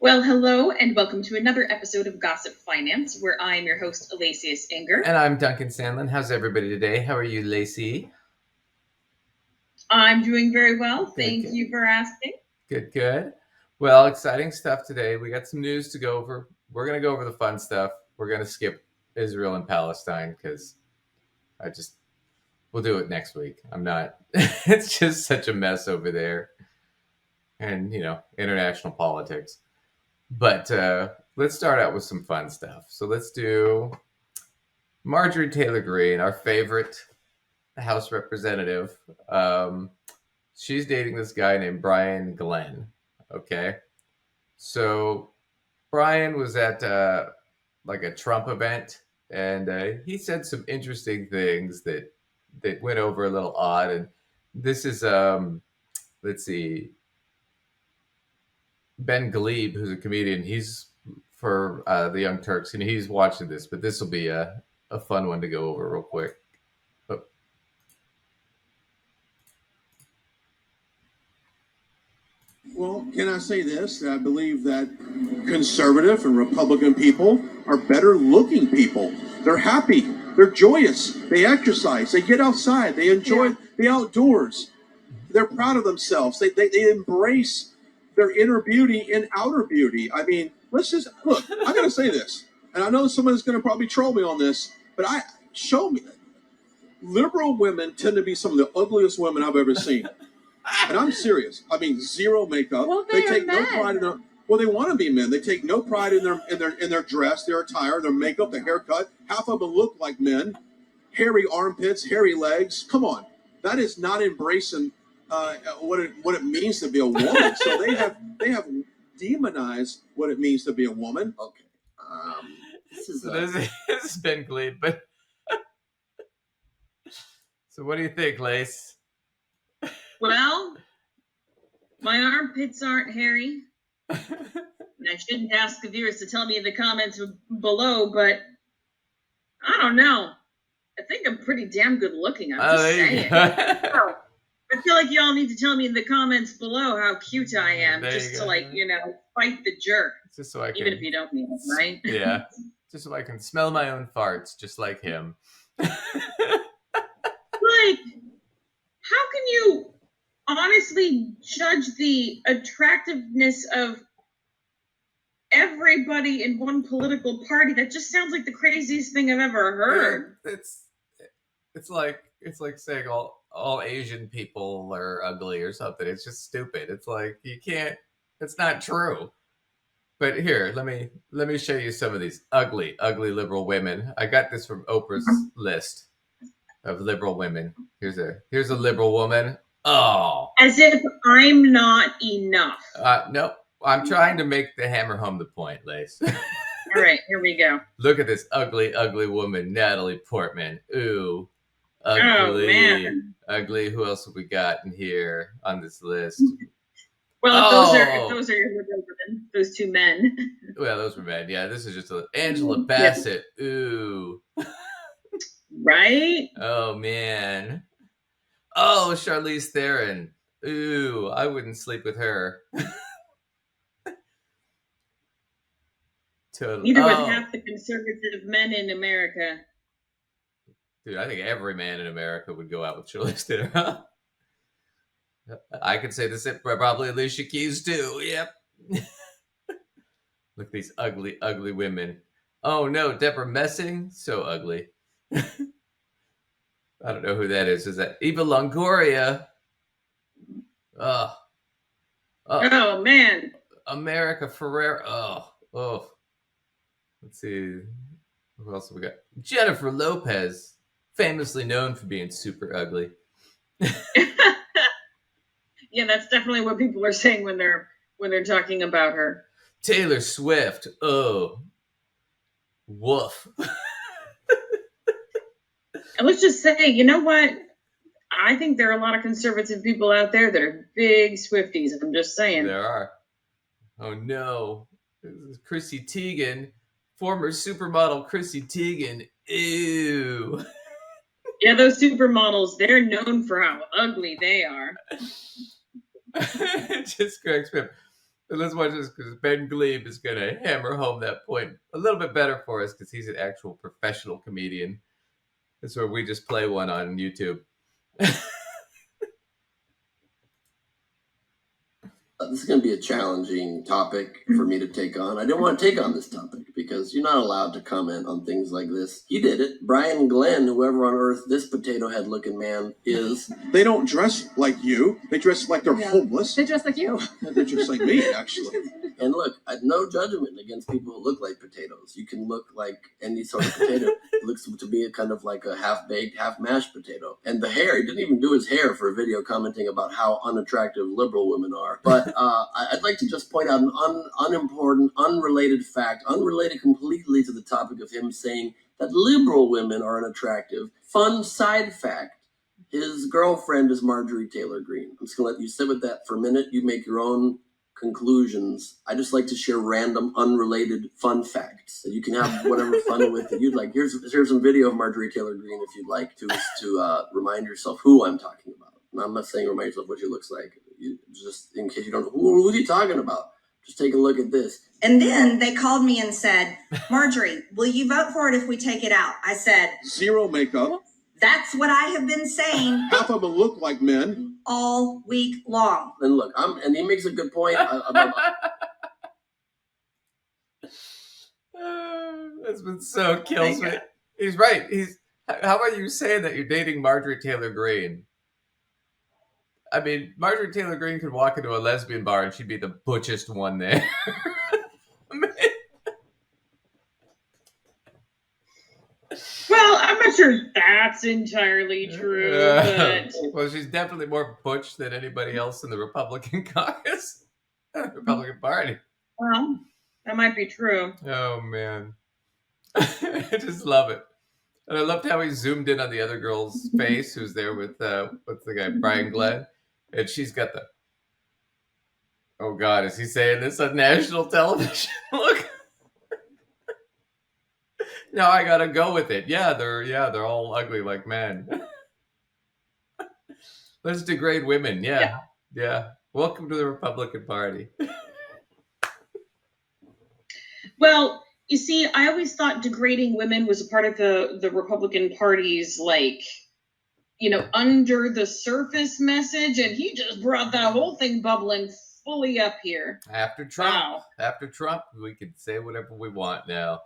Well, hello, and welcome to another episode of Gossip Finance, where I'm your host, Alacius Inger. And I'm Duncan Sandlin. How's everybody today? How are you, Lacey? I'm doing very well. Good, Thank good. you for asking. Good. Well, exciting stuff today. We got some news to go over. We're going to go over the fun stuff. We're going to skip Israel and Palestine because we'll do it next week. I'm not, it's just such a mess over there and, international politics. But let's start out with some fun stuff. So let's do Marjorie Taylor Greene, our favorite House representative. She's dating this guy named Brian Glenn. Okay. So Brian was at like a Trump event, and he said some interesting things that went over a little odd. And this is let's see, Ben Glebe, who's a comedian. He's for the Young Turks, and he's watching this. But this will be a fun one to go over real quick. Well, can I say this? I believe that conservative and Republican people are better looking people. They're happy. They're joyous. They exercise. They get outside. They enjoy the outdoors. They're proud of themselves. They embrace their inner beauty and outer beauty. I mean, let's just look. I got to say this, and I know someone's going to probably troll me on this, but show me. Liberal women tend to be some of the ugliest women I've ever seen. And I'm serious. I mean, zero makeup. Well, they take no pride in their. Well, they want to be men. They take no pride in their dress, their attire, their makeup, their haircut. Half of them look like men. Hairy armpits, hairy legs. Come on, that is not embracing what it means to be a woman. So they have demonized what it means to be a woman. Okay, this is Ben Glebe, but so what do you think, Lace? Well, my armpits aren't hairy. And I shouldn't ask the viewers to tell me in the comments below, but I don't know. I think I'm pretty damn good looking. I'm just saying. I feel like y'all need to tell me in the comments below how cute I am, just to fight the jerk. Just so I can, even if you don't mean it, right? Yeah, just so I can smell my own farts, just like him. Like, how can you honestly judge the attractiveness of everybody in one political party? That just sounds like the craziest thing I've ever heard. It's like saying all Asian people are ugly or something. It's just stupid. It's like you can't. It's not true. But here, let me show you some of these ugly liberal women. I got this from Oprah's list of liberal women. Here's a liberal woman. Oh, as if I'm not enough. Nope. I'm trying to make the hammer home the point, Lace. All right, here we go. Look at this ugly woman, Natalie Portman. Ooh, ugly. Oh, man. Ugly. Who else have we got in here on this list? Well, if those are your liberal women, those two men. Well, those were men. Yeah, this is just Angela Bassett. Yep. Ooh. Right? Oh, man. Oh, Charlize Theron. Ooh, I wouldn't sleep with her. Totally. Neither would half the conservative men in America. Dude, I think every man in America would go out with Charlize Theron. I could say this, probably Alicia Keys too. Yep. Look at these ugly women. Oh no, Deborah Messing, so ugly. I don't know who that is. Is that Eva Longoria? Oh man. America Ferrera. Oh. Let's see. Who else have we got? Jennifer Lopez, famously known for being super ugly. Yeah, that's definitely what people are saying when they're talking about her. Taylor Swift. Oh. Woof. And let's just say, you know what? I think there are a lot of conservative people out there that are big Swifties. I'm just saying. There are. Oh no. This is Chrissy Teigen. Former supermodel Chrissy Teigen. Ew. Yeah, those supermodels, they're known for how ugly they are. Just cracks me up. And let's watch this because Ben Glebe is going to hammer home that point a little bit better for us because he's an actual professional comedian. That's where we just play one on YouTube. This is going to be a challenging topic for me to take on. I didn't want to take on this topic because you're not allowed to comment on things like this. He did it. Brian Glenn, whoever on earth this potato head looking man is. They don't dress like you. They dress like they're homeless. They dress like you. They're just like me, actually. And look, no judgment against people who look like potatoes. You can look like any sort of potato. It looks to be a kind of like a half-baked, half-mashed potato. And the hair, he didn't even do his hair for a video commenting about how unattractive liberal women are. But I'd like to just point out an unimportant, unrelated fact, unrelated completely to the topic of him saying that liberal women are unattractive. Fun side fact. His girlfriend is Marjorie Taylor Greene. I'm just going to let you sit with that for a minute. You make your own conclusions. I just like to share random, unrelated fun facts that you can have whatever fun with that you'd like. Here's some video of Marjorie Taylor Greene if you'd like to remind yourself who I'm talking about. And I'm not saying remind yourself what she looks like. Just in case you don't know, who are you talking about? Just take a look at this. And then they called me and said, Marjorie, will you vote for it if we take it out? I said, Zero makeup. that's what I have been saying Half of them look like men. all week long. And look, and he makes a good point about. That's been so kills me. He's right. How about you saying that you're dating Marjorie Taylor Greene? I mean, Marjorie Taylor Greene could walk into a lesbian bar and she'd be the butchest one there. Well, I'm not sure that's entirely true, but well, she's definitely more butch than anybody else in the Republican caucus, Republican Party. well, that might be true. Oh man, I just love it, and I loved how he zoomed in on the other girl's face, who's there with what's the guy, Brian Glenn, and she's got the. Oh God, is he saying this on national television? Look. No, I gotta go with it. Yeah, they're all ugly like men. Let's degrade women. Yeah. Welcome to the Republican Party. Well, you see, I always thought degrading women was a part of the Republican Party's, like, under the surface message, and he just brought that whole thing bubbling fully up here. After Trump, Wow. We can say whatever we want now.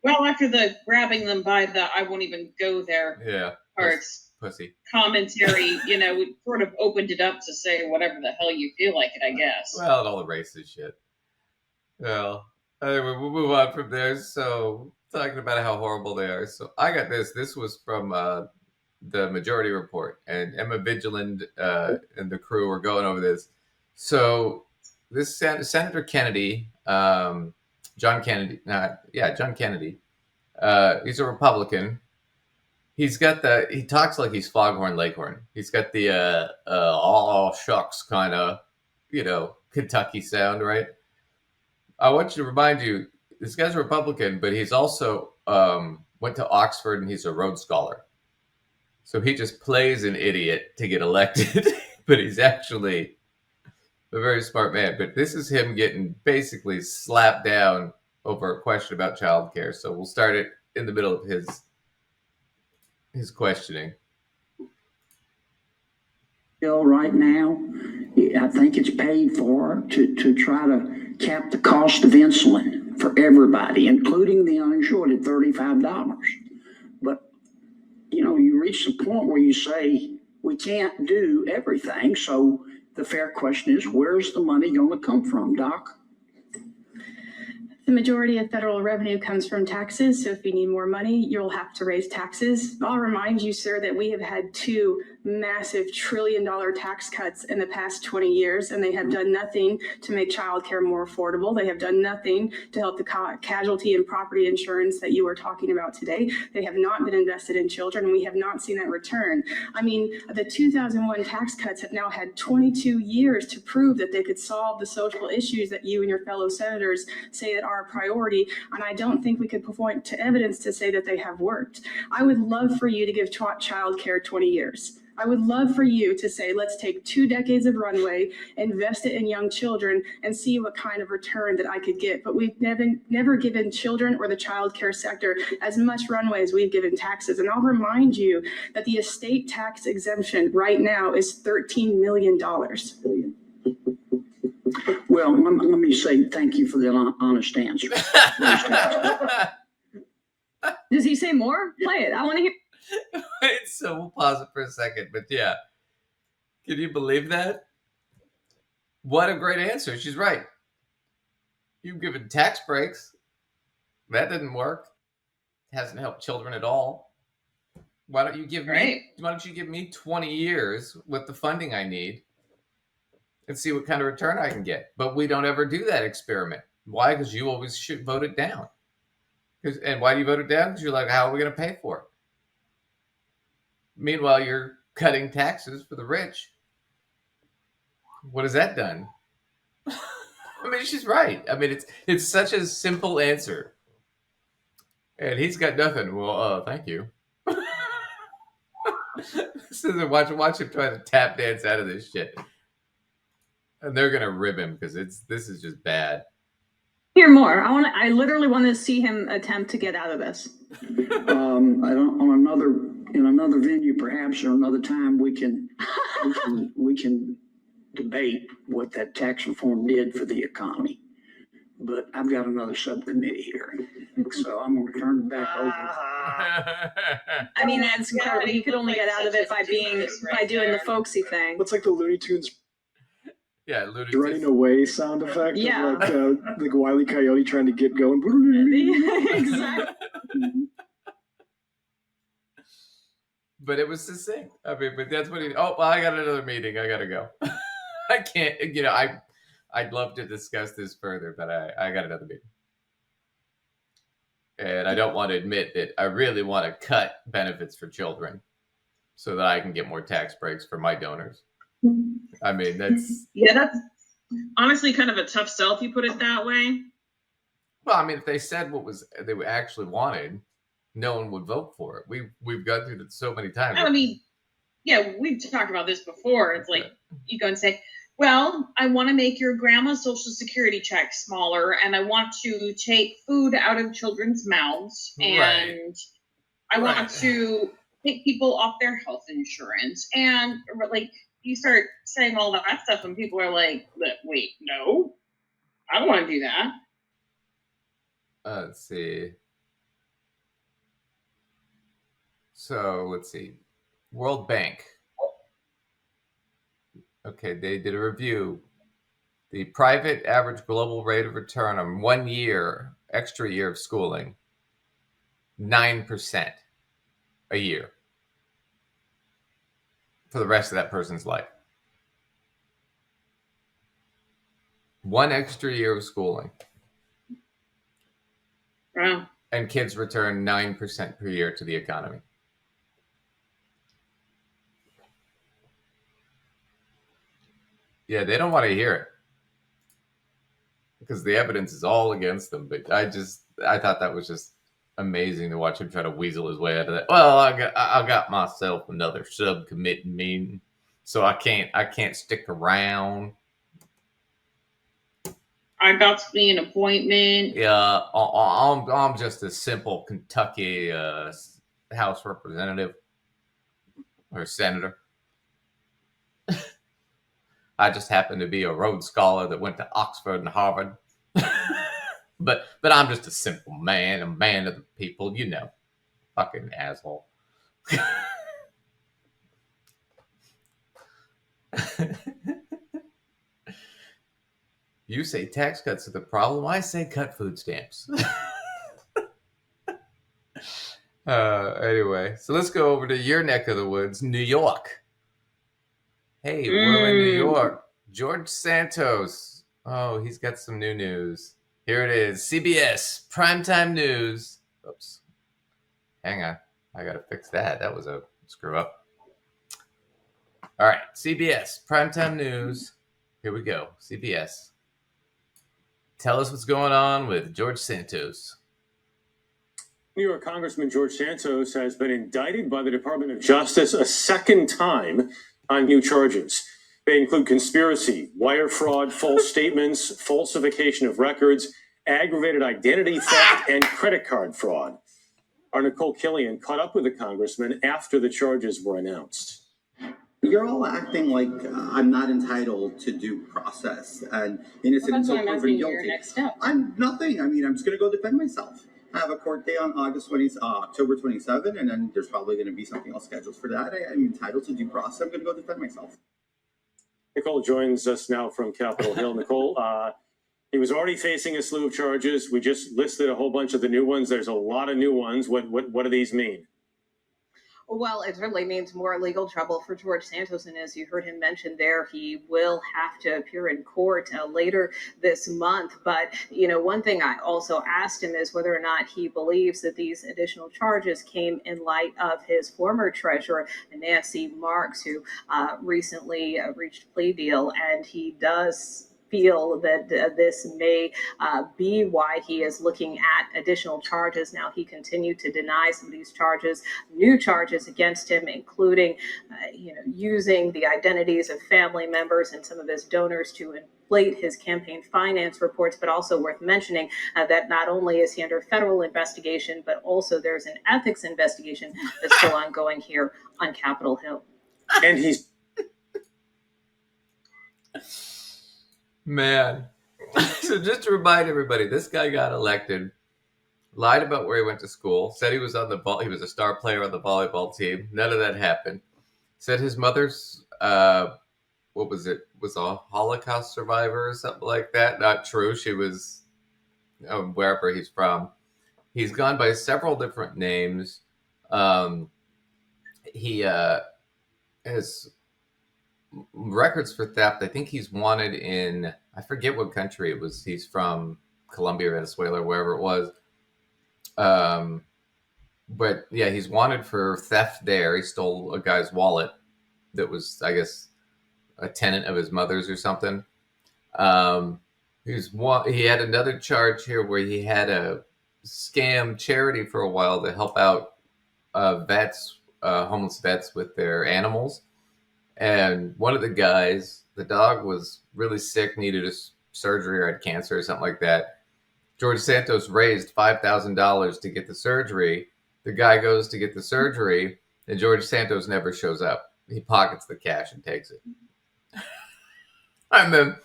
Well, after the grabbing them by the I won't even go there parts pussy commentary, we sort of opened it up to say whatever the hell you feel like it, I guess. Well, and all the racist shit. Well, anyway, we'll move on from there. So, talking about how horrible they are. So, I got this. This was from the Majority Report, and Emma Vigilant and the crew were going over this. So, this Senator Kennedy, John Kennedy. He's a Republican. He talks like he's Foghorn Leghorn. He's got the all shucks kind of, Kentucky sound, right? I want to remind you, this guy's a Republican, but he's also went to Oxford and he's a Rhodes Scholar. So he just plays an idiot to get elected, but he's actually a very smart man. But this is him getting basically slapped down over a question about childcare. So we'll start it in the middle of his questioning. Right now, I think it's paid for to try to cap the cost of insulin for everybody, including the uninsured, at $35. But, you reach the point where you say, we can't do everything. So the fair question is, where's the money going to come from, Doc? The majority of federal revenue comes from taxes, so if you need more money, you'll have to raise taxes. I'll remind you, sir, that we have had 2 massive trillion-dollar tax cuts in the past 20 years, and they have done nothing to make childcare more affordable. They have done nothing to help the casualty and property insurance that you were talking about today. They have not been invested in children, and we have not seen that return. I mean, the 2001 tax cuts have now had 22 years to prove that they could solve the social issues that you and your fellow senators say that are a priority, and I don't think we could point to evidence to say that they have worked. I would love for you to give child care 20 years. I would love for you to say, let's take 2 decades of runway, invest it in young children, and see what kind of return that I could get. But we've never given children or the child care sector as much runway as we've given taxes. And I'll remind you that the estate tax exemption right now is $13 million. Well, let me say thank you for the honest answer. Does he say more? Play it. I want to hear. Wait, so we'll pause it for a second. But yeah, can you believe that? What a great answer. She's right. You've given tax breaks. That didn't work. It hasn't helped children at all. Why don't you give me 20 years with the funding I need and see what kind of return I can get? But we don't ever do that experiment. Why? Because you always should vote it down. And why do you vote it down? Because you're like, how are we going to pay for it? Meanwhile, you're cutting taxes for the rich. What has that done? I mean, she's right. I mean, it's such a simple answer. And he's got nothing. Well, thank you. Watch him try to tap dance out of this shit. And they're gonna rib him because this is just bad. Hear more. I literally want to see him attempt to get out of this. In another venue, perhaps, or another time, we can debate what that tax reform did for the economy. But I've got another subcommittee here, so I'm going to turn it back over. I mean, that's incredible. He could only get out of it by doing the folksy thing. What's like the Looney Tunes Yeah, Looney running Tunes. away sound effect? Yeah. Of like Wile E. Coyote trying to get going. Exactly. But it was succinct. I mean, but that's what he. Oh, well, I got another meeting. I gotta go. I can't. I'd love to discuss this further, but I got another meeting, and I don't want to admit that I really want to cut benefits for children so that I can get more tax breaks for my donors. I mean, that's honestly kind of a tough sell if you put it that way. well. I mean, if they said what they actually wanted, no one would vote for it. We've gone through that so many times. I mean, yeah, we've talked about this before. It's like you go and say, well, I want to make your grandma's social security check smaller, and I want to take food out of children's mouths, and I want to take people off their health insurance. And like you start saying all that stuff, and people are like, wait, no, I don't want to do that. Let's see. So let's see. World Bank. Okay, they did a review. The private average global rate of return on 1 year, extra year of schooling, 9% a year for the rest of that person's life. 1 extra year of schooling. Wow. And kids return 9% per year to the economy. Yeah, they don't want to hear it because the evidence is all against them. But I thought that was just amazing to watch him try to weasel his way out of that. Well, I got myself another subcommittee meeting, so I can't stick around. I got to be an appointment. Yeah, I'm just a simple Kentucky House representative or senator. I just happen to be a Rhodes Scholar that went to Oxford and Harvard. but I'm just a simple man, a man of the people, fucking asshole. You say tax cuts are the problem. I say cut food stamps. Anyway, so let's go over to your neck of the woods, New York. Hey, we're in New York. George Santos. Oh, he's got some new news. Here it is. CBS primetime news. Oops. Hang on. I got to fix that. That was a screw up. All right. CBS primetime news. Here we go. CBS. Tell us what's going on with George Santos. New York Congressman George Santos has been indicted by the Department of Justice a second time on new charges. They include conspiracy, wire fraud, false statements, falsification of records, aggravated identity theft, and credit card fraud. Our Nicole Killian caught up with the congressman after the charges were announced. You're all acting like I'm not entitled to due process and innocent until proven guilty. I'm nothing. I mean, I'm just going to go defend myself. I have a court day on October 27, and then there's probably going to be something else scheduled for that. I'm entitled to due process. I'm going to go defend myself. Nicole joins us now from Capitol Hill. Nicole, he was already facing a slew of charges. We just listed a whole bunch of the new ones. There's a lot of new ones. What do these mean? Well, it certainly means more legal trouble for George Santos. And as you heard him mention there, he will have to appear in court later this month. But, one thing I also asked him is whether or not he believes that these additional charges came in light of his former treasurer, Nancy Marks, who recently reached a plea deal. And he does feel that this may be why he is looking at additional charges. Now, he continued to deny some of these charges, new charges against him, including, using the identities of family members and some of his donors to inflate his campaign finance reports. But also worth mentioning that not only is he under federal investigation, but also there's an ethics investigation that's still ongoing here on Capitol Hill. And he's... Man. So just to remind everybody, this guy got elected, lied about where he went to school, said he was on the ball, he was a star player on the volleyball team. None of that happened. Said his mother's was a Holocaust survivor or something like that. Not true. She was wherever he's from. He's gone by several different names. He has records for theft. I think he's wanted in, I forget what country it was. He's from Colombia, Venezuela, wherever it was. But yeah, he's wanted for theft there. He stole a guy's wallet that was, I guess, a tenant of his mother's or something. He had another charge here where he had a scam charity for a while to help out vets, homeless vets with their animals. And one of the guys, the dog was really sick, needed a surgery or had cancer or something like that. George Santos raised $5,000 to get the surgery. The guy goes to get the surgery, and George Santos never shows up. He pockets the cash and takes it. And then,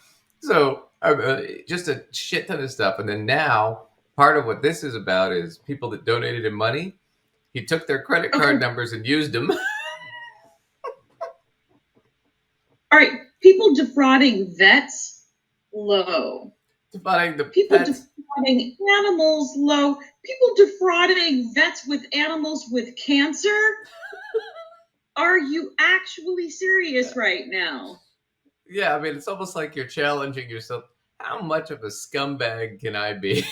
just a shit ton of stuff. And then now, part of what this is about is people that donated him money. He took their credit card numbers and used them. All right, people defrauding vets, low. Defrauding the people pets. Defrauding animals, low. People defrauding vets with animals with cancer. Are you actually serious right now? Yeah, I mean, it's almost like you're challenging yourself. How much of a scumbag can I be?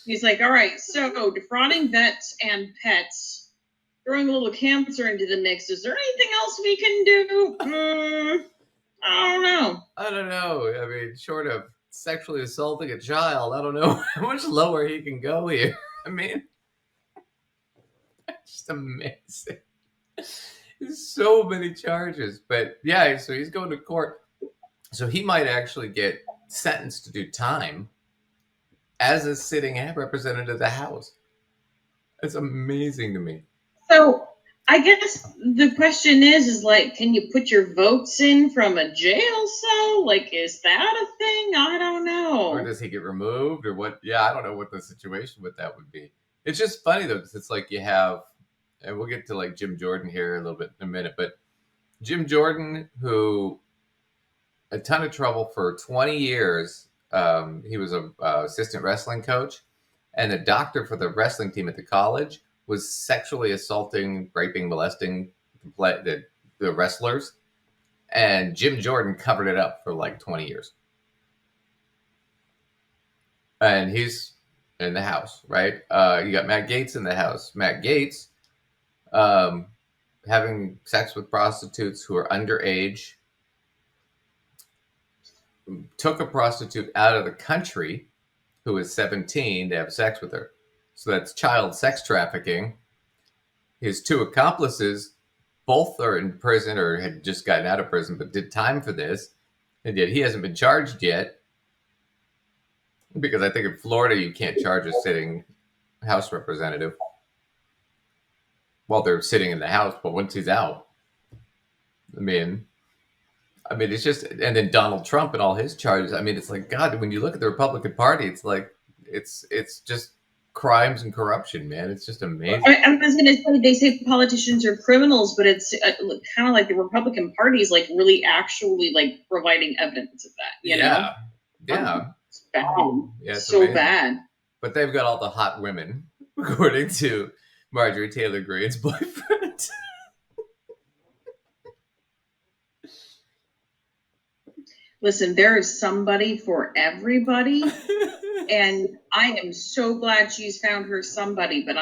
He's like, all right, so defrauding vets and pets. Throwing a little cancer into the mix. Is there anything else we can do? I don't know. I mean, short of sexually assaulting a child, I don't know how much lower he can go here. I mean, just amazing. So many charges. But yeah, so he's going to court. So he might actually get sentenced to do time as a sitting representative of the House. It's amazing to me. So I guess the question is like, can you put your votes in from a jail cell? Like, is that a thing? I don't know. Or does he get removed or what? Yeah, I don't know what the situation with that would be. It's just funny though, because it's like you have, and we'll get to like Jim Jordan here a little bit in a minute, but Jim Jordan, who a ton of trouble for 20 years. He was a assistant wrestling coach and a doctor for the wrestling team at the college. Was sexually assaulting, raping, molesting the wrestlers. And Jim Jordan covered it up for like 20 years. And he's in the House, right? You got Matt Gaetz in the House. Matt Gaetz having sex with prostitutes who are underage. Took a prostitute out of the country who was 17 to have sex with her. So that's child sex trafficking. His 2 accomplices, both are in prison or had just gotten out of prison, but did time for this. And yet he hasn't been charged yet. Because I think in Florida, you can't charge a sitting House representative while they're sitting in the House. But once he's out, I mean, it's just, and then Donald Trump and all his charges. I mean, it's like, God, when you look at the Republican Party, it's like, it's just crimes and corruption, man. It's just amazing. I was going to say, they say politicians are criminals, but it's kind of like the Republican Party is like really actually like providing evidence of that, you know? Yeah. It's bad. Yeah, it's so amazing. bad. But they've got all the hot women, according to Marjorie Taylor Greene's boyfriend. Listen, there is somebody for everybody, and I am so glad she's found her somebody. But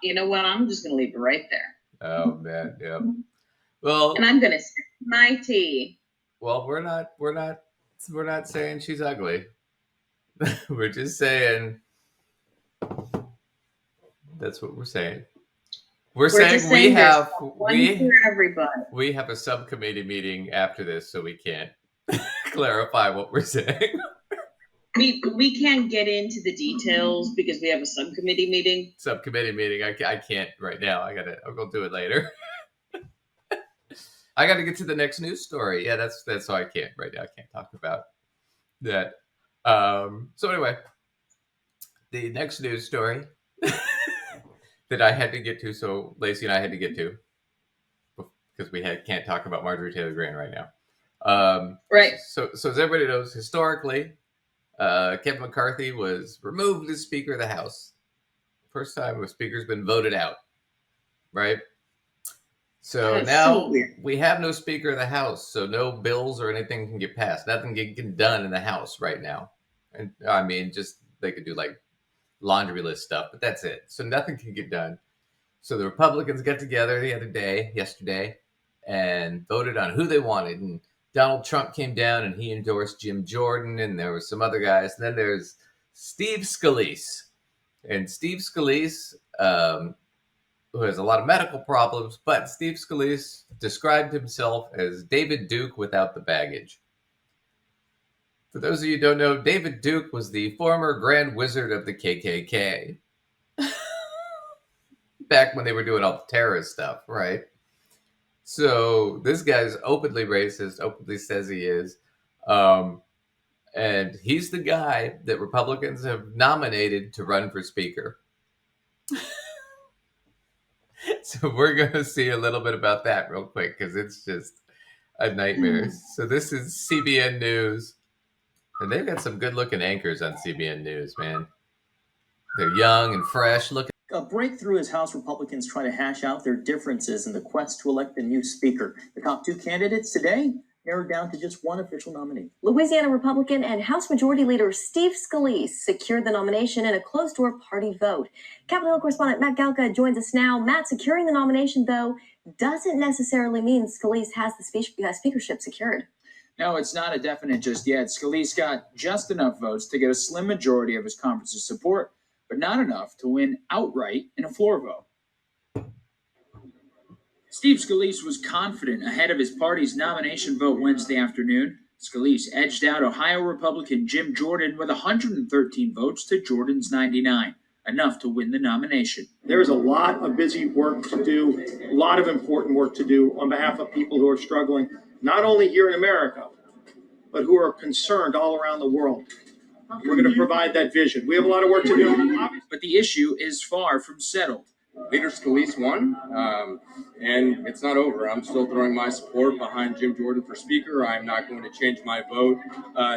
you know what? I'm just going to leave it right there. Oh man, yeah. Well, and I'm going to sip my tea. Well, we're not saying she's ugly. We're just saying that's what we're saying. We're saying we have a subcommittee meeting after this, so we can't clarify what we're saying. We can't get into the details because we have a subcommittee meeting. I can't right now. I'll go do it later. I got to get to the next news story. Yeah, that's so I can't right now. I can't talk about that. So anyway, the next news story that I had to get to, so Lacey and I had to get to, because can't talk about Marjorie Taylor Greene right now. Right. So as everybody knows, historically, Kevin McCarthy was removed as Speaker of the House. First time a Speaker's been voted out, right? So now we have no Speaker of the House, so no bills or anything can get passed. Nothing can get done in the House right now. And I mean, just they could do like laundry list stuff, but that's it. So nothing can get done. So the Republicans got together yesterday, and voted on who they wanted. And Donald Trump came down and he endorsed Jim Jordan, and there were some other guys. And then there's Steve Scalise. And Steve Scalise, who has a lot of medical problems, but Steve Scalise described himself as David Duke without the baggage. For those of you who don't know, David Duke was the former Grand Wizard of the KKK. Back when they were doing all the terrorist stuff, right? So this guy's openly racist, openly says he is. And he's the guy that Republicans have nominated to run for Speaker. So we're going to see a little bit about that real quick, because it's just a nightmare. So this is CBN News. And they've got some good-looking anchors on CBN News, man. They're young and fresh. Look. A breakthrough as House Republicans try to hash out their differences in the quest to elect the new speaker. The top 2 candidates today narrowed down to just one official nominee. Louisiana Republican and House Majority Leader Steve Scalise secured the nomination in a closed-door party vote. Capitol Hill correspondent Matt Galka joins us now. Matt, securing the nomination, though, doesn't necessarily mean Scalise has the speakership secured. No, it's not a definite just yet. Scalise got just enough votes to get a slim majority of his conference's support, but not enough to win outright in a floor vote. Steve Scalise was confident ahead of his party's nomination vote Wednesday afternoon. Scalise edged out Ohio Republican Jim Jordan with 113 votes to Jordan's 99, enough to win the nomination. There's a lot of busy work to do, a lot of important work to do on behalf of people who are struggling, not only here in America, but who are concerned all around the world. We're going to provide that vision. We have a lot of work to do. But the issue is far from settled. Leader Scalise won, and it's not over. I'm still throwing my support behind Jim Jordan for Speaker. I'm not going to change my vote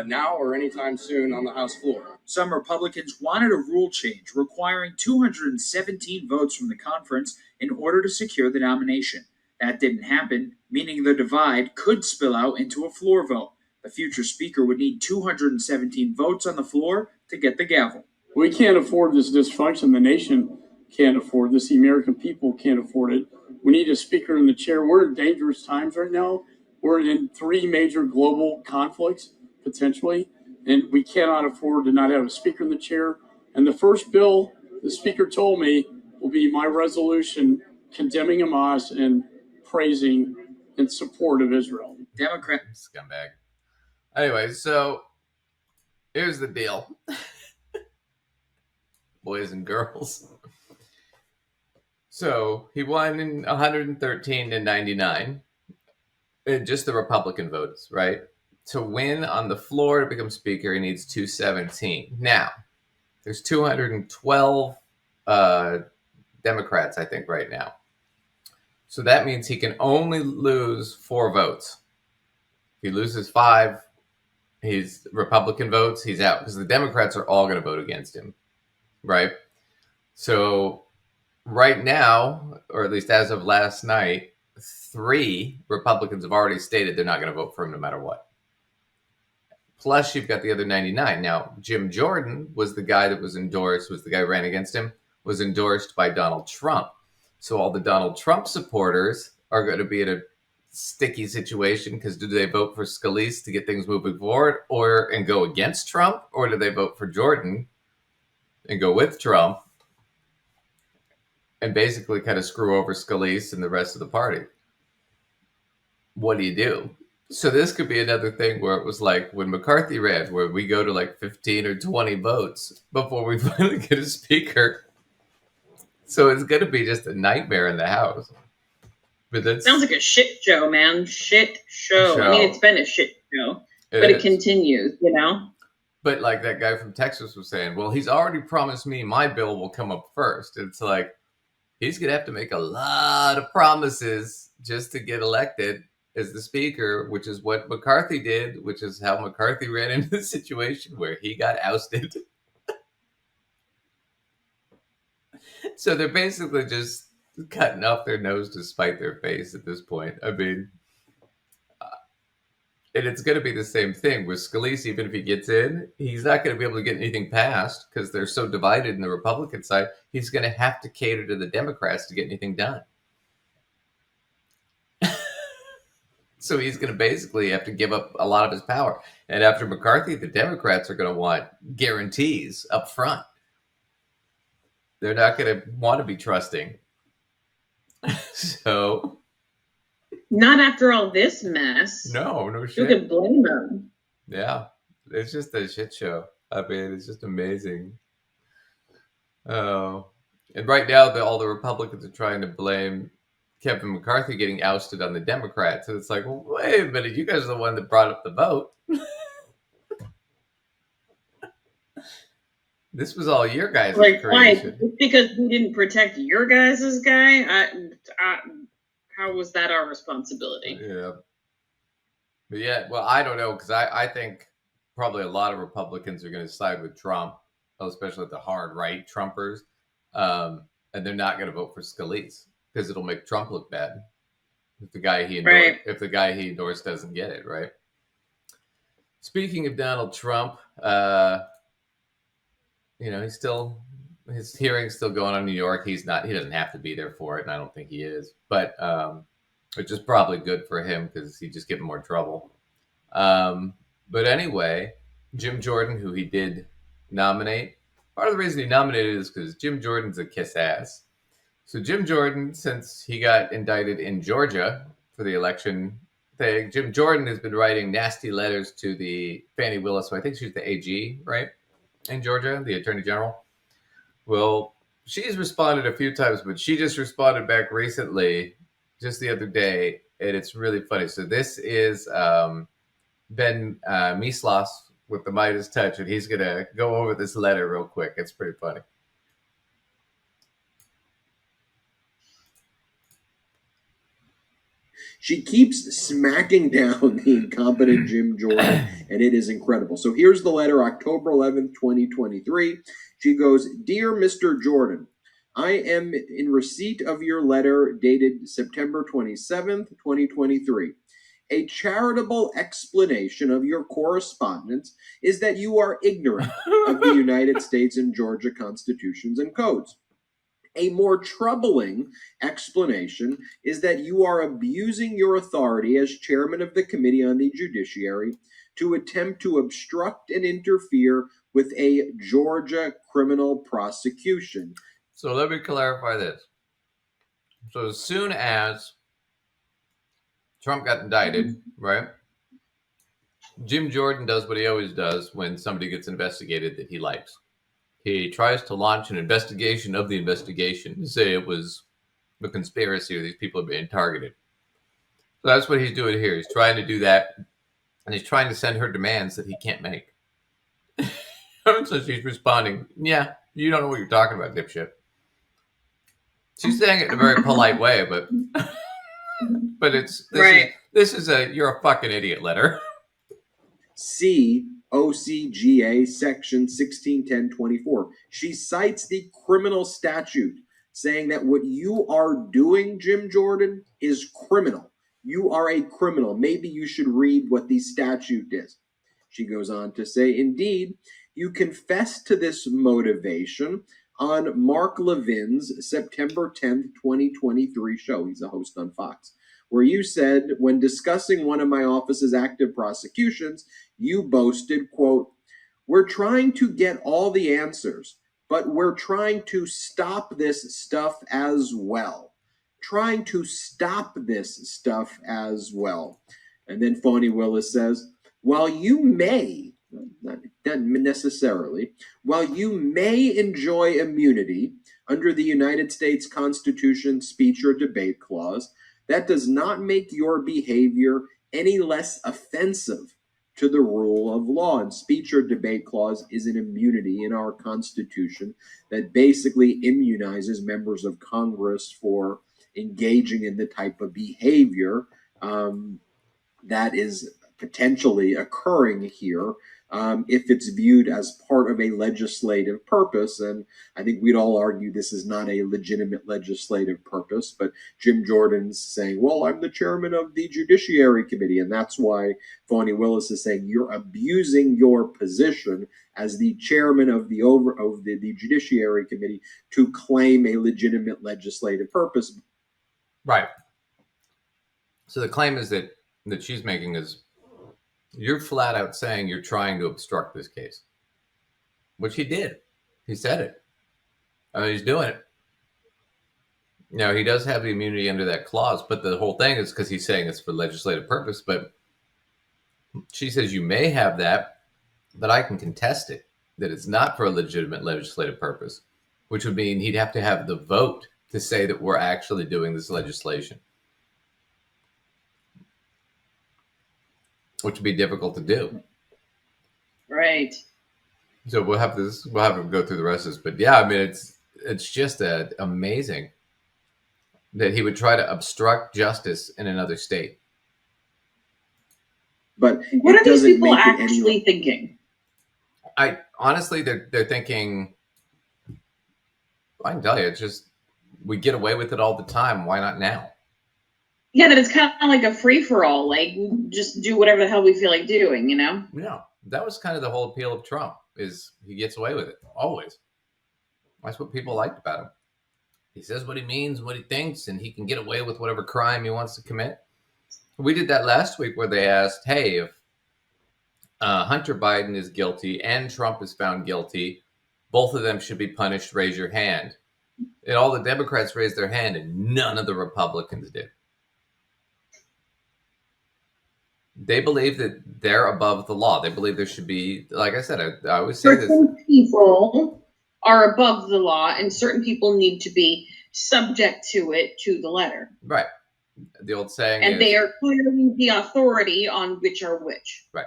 now or anytime soon on the House floor. Some Republicans wanted a rule change requiring 217 votes from the conference in order to secure the nomination. That didn't happen, meaning the divide could spill out into a floor vote. The future Speaker would need 217 votes on the floor to get the gavel. We can't afford this dysfunction. The nation can't afford this. The American people can't afford it. We need a Speaker in the chair. We're in dangerous times right now. We're in 3 major global conflicts, potentially, and we cannot afford to not have a Speaker in the chair. And the first bill the speaker told me will be my resolution condemning Hamas and praising in support of Israel. Democrat scumbag. Anyway, so here's the deal, boys and girls. So he won in 113 to 99. Just the Republican votes, right? To win on the floor to become speaker, he needs 217. Now, there's 212 Democrats, I think, right now. So that means he can only lose 4 votes. If he loses 5, he's Republican votes, he's out, because the Democrats are all going to vote against him, right? So right now, or at least as of last night, 3 Republicans have already stated they're not going to vote for him no matter what. Plus, you've got the other 99. Now, Jim Jordan was the guy that was endorsed, was the guy who ran against him, was endorsed by Donald Trump. So all the Donald Trump supporters are going to be in a sticky situation, because do they vote for Scalise to get things moving forward and go against Trump, or do they vote for Jordan and go with Trump and basically kind of screw over Scalise and the rest of the party? What do you do? So this could be another thing where it was like when McCarthy ran, where we go to like 15 or 20 votes before we finally get a speaker. So it's going to be just a nightmare in the House. But that sounds like a shit show, man. Shit show. I mean, it's been a shit show, but it continues, you know? But like that guy from Texas was saying, well, he's already promised me my bill will come up first. It's like, he's going to have to make a lot of promises just to get elected as the speaker, which is what McCarthy did, which is how McCarthy ran into the situation where he got ousted. So they're basically just cutting off their nose to spite their face at this point. I mean, and it's going to be the same thing with Scalise. Even if he gets in, he's not going to be able to get anything passed because they're so divided in the Republican side. He's going to have to cater to the Democrats to get anything done. So he's going to basically have to give up a lot of his power. And after McCarthy, the Democrats are going to want guarantees up front. They're not going to want to be trusting. So. Not after all this mess. No shit. You can blame them. Yeah. It's just a shit show. I mean, it's just amazing. Oh. And right now, all the Republicans are trying to blame Kevin McCarthy getting ousted on the Democrats. And it's like, well, wait a minute. You guys are the one that brought up the vote. This was all your guys' creation. Why? Just because we didn't protect your guys' guy? How was that our responsibility? Yeah. But yeah, well, I don't know, because I think probably a lot of Republicans are going to side with Trump, especially the hard right Trumpers, and they're not going to vote for Scalise because it'll make Trump look bad if the guy he endorsed doesn't get it, right? Speaking of Donald Trump, his hearing's still going on in New York. He doesn't have to be there for it, and I don't think he is. But which is probably good for him because he just get in more trouble. But anyway, Jim Jordan, who he did nominate, part of the reason he nominated is because Jim Jordan's a kiss ass. So Jim Jordan, since he got indicted in Georgia for the election thing, Jim Jordan has been writing nasty letters to the Fani Willis, who I think she's the AG, right? In Georgia, the Attorney General. Well, she's responded a few times, but she just responded back recently, just the other day, and it's really funny. So this is Ben Mislas with the Midas Touch, and he's going to go over this letter real quick. It's pretty funny. She keeps smacking down the incompetent Jim Jordan, and it is incredible. So here's the letter, October 11th, 2023. She goes, Dear Mr. Jordan, I am in receipt of your letter dated September 27th, 2023. A charitable explanation of your correspondence is that you are ignorant of the United States and Georgia constitutions and codes. A more troubling explanation is that you are abusing your authority as chairman of the Committee on the Judiciary to attempt to obstruct and interfere with a Georgia criminal prosecution. So let me clarify this. So as soon as Trump got indicted, right? Jim Jordan does what he always does when somebody gets investigated that he likes. He tries to launch an investigation of the investigation to say it was a conspiracy or these people are being targeted. So that's what he's doing here. He's trying to do that, and he's trying to send her demands that he can't make. So she's responding, yeah, you don't know what you're talking about, dipshit. She's saying it in a very polite way, but this is a you're a fucking idiot letter. C. OCGA section 1610-24. She cites the criminal statute saying that what you are doing, Jim Jordan, is criminal. You are a criminal. Maybe you should read what the statute is. She goes on to say, indeed, you confess to this motivation on Mark Levin's September 10th, 2023 show. He's a host on Fox, where you said, when discussing one of my office's active prosecutions, you boasted, quote, we're trying to get all the answers, but we're trying to stop this stuff as well. Trying to stop this stuff as well. And then Fani Willis says, while you may, not necessarily, while you may enjoy immunity under the United States Constitution speech or debate clause, that does not make your behavior any less offensive to the rule of law. And speech or debate clause is an immunity in our Constitution that basically immunizes members of Congress for engaging in the type of behavior that is potentially occurring here if it's viewed as part of a legislative purpose. And I think we'd all argue this is not a legitimate legislative purpose, but Jim Jordan's saying, well, I'm the chairman of the Judiciary Committee, and that's why Fani Willis is saying you're abusing your position as the chairman of the Judiciary Committee to claim a legitimate legislative purpose. Right. So the claim is that she's making is you're flat out saying you're trying to obstruct this case, which he did. He said it. He's doing it. Now, he does have the immunity under that clause, but the whole thing is because he's saying it's for legislative purpose. But she says you may have that, but I can contest it, that it's not for a legitimate legislative purpose, which would mean he'd have to have the vote to say that we're actually doing this legislation, which would be difficult to do. Right. So we'll have him go through the rest of this. But yeah, I mean, it's just amazing that he would try to obstruct justice in another state. But what are these people actually thinking? I honestly, they're thinking, I can tell you, it's just, we get away with it all the time. Why not now? Yeah, that it's kind of like a free-for-all, like just do whatever the hell we feel like doing, you know? Yeah, that was kind of the whole appeal of Trump, is he gets away with it, always. That's what people liked about him. He says what he means, what he thinks, and he can get away with whatever crime he wants to commit. We did that last week where they asked, hey, if Hunter Biden is guilty and Trump is found guilty, both of them should be punished, raise your hand. And all the Democrats raised their hand and none of the Republicans did. They believe that they're above the law. They believe there should be, like I said, I always say this. Certain people are above the law and certain people need to be subject to it to the letter. Right. The old saying and is, they are clearly the authority on which are which. Right.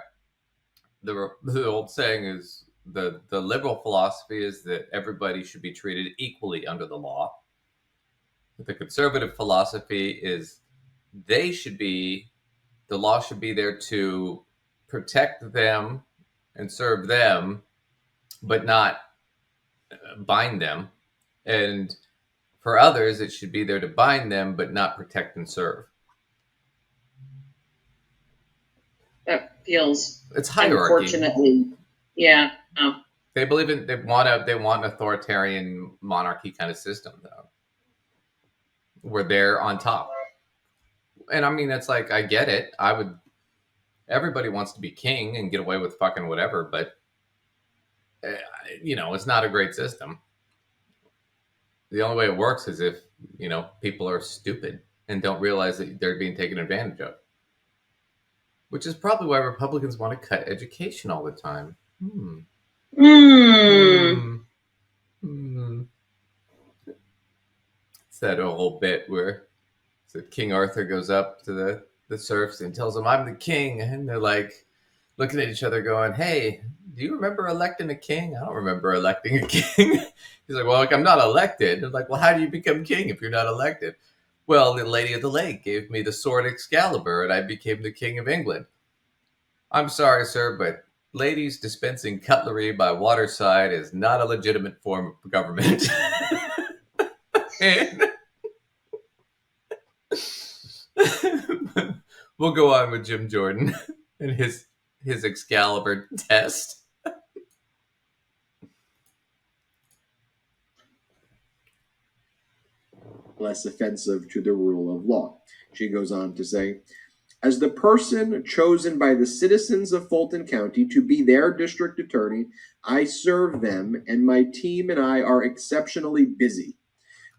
The old saying is, the liberal philosophy is that everybody should be treated equally under the law. The conservative philosophy is the law should be there to protect them and serve them, but not bind them. And for others, it should be there to bind them, but not protect and serve. That feels, it's hierarchy. Unfortunately, yeah. No. They believe in, they want an authoritarian monarchy kind of system, though, where they're on top. And I mean, it's like, I get it. I would everybody wants to be king and get away with fucking whatever, but it's not a great system. The only way it works is if, people are stupid and don't realize that they're being taken advantage of. Which is probably why Republicans want to cut education all the time. It's that whole bit where King Arthur goes up to the serfs and tells them, I'm the king. And they're like looking at each other going, hey, do you remember electing a king? I don't remember electing a king. He's like, well, I'm not elected. They're like, well, how do you become king if you're not elected? Well, the Lady of the Lake gave me the sword Excalibur and I became the king of England. I'm sorry, sir, but ladies dispensing cutlery by waterside is not a legitimate form of government. We'll go on with Jim Jordan and his Excalibur test. Less offensive to the rule of law. She goes on to say, as the person chosen by the citizens of Fulton County to be their district attorney, I serve them, and my team and I are exceptionally busy.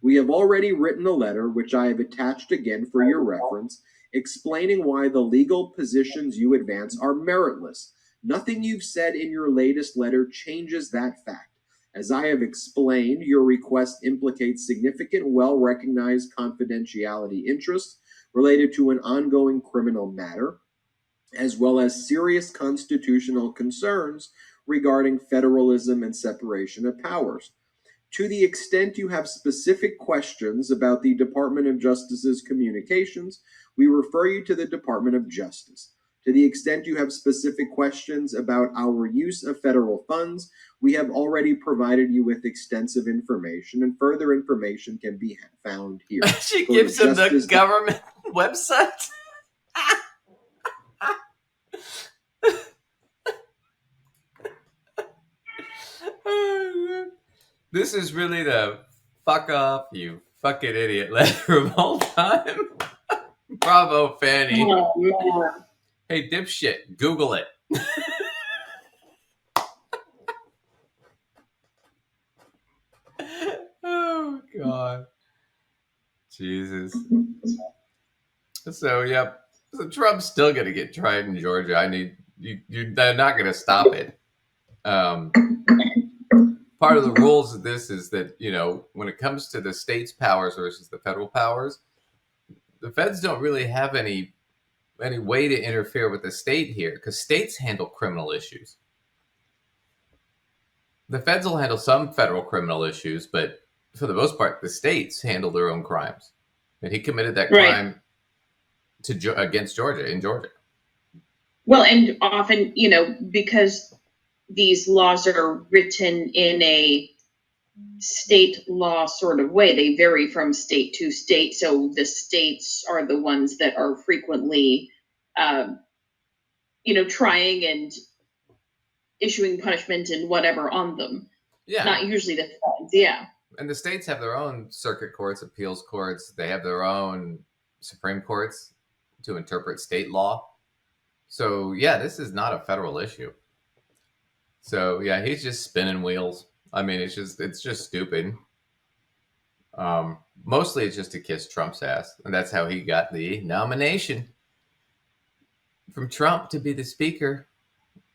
We have already written a letter, which I have attached again for your reference, explaining why the legal positions you advance are meritless. Nothing you've said in your latest letter changes that fact. As I have explained, your request implicates significant, well-recognized confidentiality interests related to an ongoing criminal matter, as well as serious constitutional concerns regarding federalism and separation of powers. To the extent you have specific questions about the Department of Justice's communications, we refer you to the Department of Justice. To the extent you have specific questions about our use of federal funds, we have already provided you with extensive information, and further information can be found here. She gives him the government website. This is really the fuck off, you fucking idiot letter of all time. Bravo, Fanny. Oh, man. Hey, dipshit, Google it. Oh, God. Jesus. So, yep. So Trump's still going to get tried in Georgia. They're not going to stop it. Part of the rules of this is that, when it comes to the state's powers versus the federal powers, the feds don't really have any way to interfere with the state here because states handle criminal issues. The feds will handle some federal criminal issues, but for the most part, the states handle their own crimes. And he committed that crime against Georgia, in Georgia. Well, and often, because these laws are written in a state law sort of way, they vary from state to state. So the states are the ones that are frequently, trying and issuing punishment and whatever on them. Yeah. Not usually the feds, yeah. And the states have their own circuit courts, appeals courts. They have their own Supreme Courts to interpret state law. So, yeah, this is not a federal issue. So, yeah, he's just spinning wheels. I mean, it's just stupid. Mostly it's just to kiss Trump's ass. And that's how he got the nomination from Trump to be the speaker.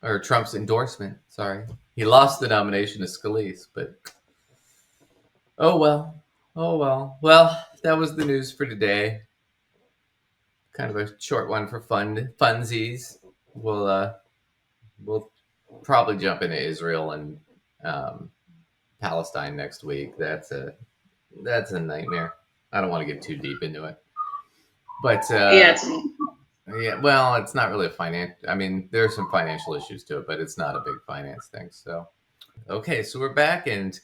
Or Trump's endorsement, sorry. He lost the nomination to Scalise, but oh well. Well, that was the news for today. Kind of a short one for funsies. We'll probably jump into Israel and Palestine next week. That's a nightmare. I don't want to get too deep into it. But yeah, well, it's not really I mean, there are some financial issues to it, but it's not a big finance thing. So, okay, so we're back and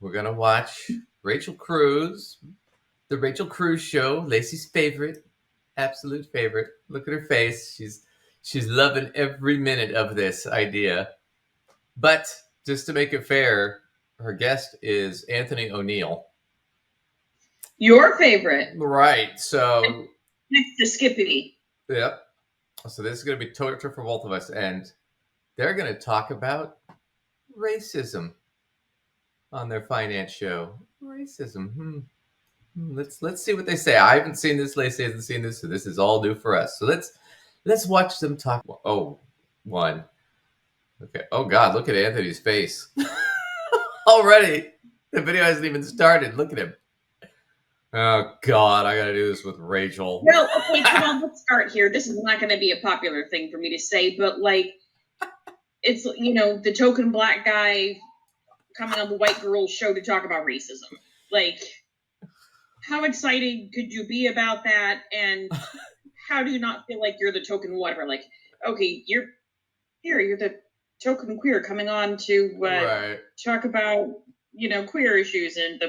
we're going to watch Rachel Cruz, the Rachel Cruz show, Lacey's favorite, absolute favorite. Look at her face. She's loving every minute of this idea. But just to make it fair, her guest is Anthony O'Neill. Your favorite. Right. So next to Skippity. Yep. So this is going to be torture for both of us, and they're going to talk about racism on their finance show. Racism. Let's see what they say. I haven't seen this. Lacey hasn't seen this, so this is all new for us. So let's watch them talk. Oh, one. Okay. Oh God, look at Anthony's face. Already, the video hasn't even started. Look at him. Oh God, I gotta do this with Rachel. No, okay, come on, let's start here. This is not going to be a popular thing for me to say, but like, it's, you know, the token black guy coming on the white girl's show to talk about racism. Like, how excited could you be about that? And how do you not feel like you're the token whatever? Like, okay, you're the token queer coming on to talk about, you know, queer issues, and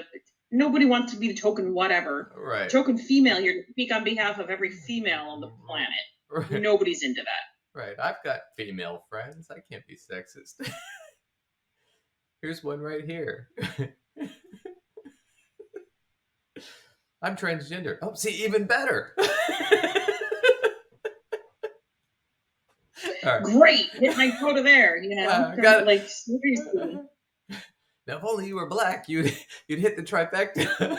nobody wants to be the token whatever. Right. Token female here to speak on behalf of every female on the planet. Right. Nobody's into that. Right. I've got female friends. I can't be sexist. Here's one right here. I'm transgender. Oh, see, even better. Right. Great. Hit my quota there, you know? Got it. Like, seriously. Now, if only you were black, you'd hit the trifecta.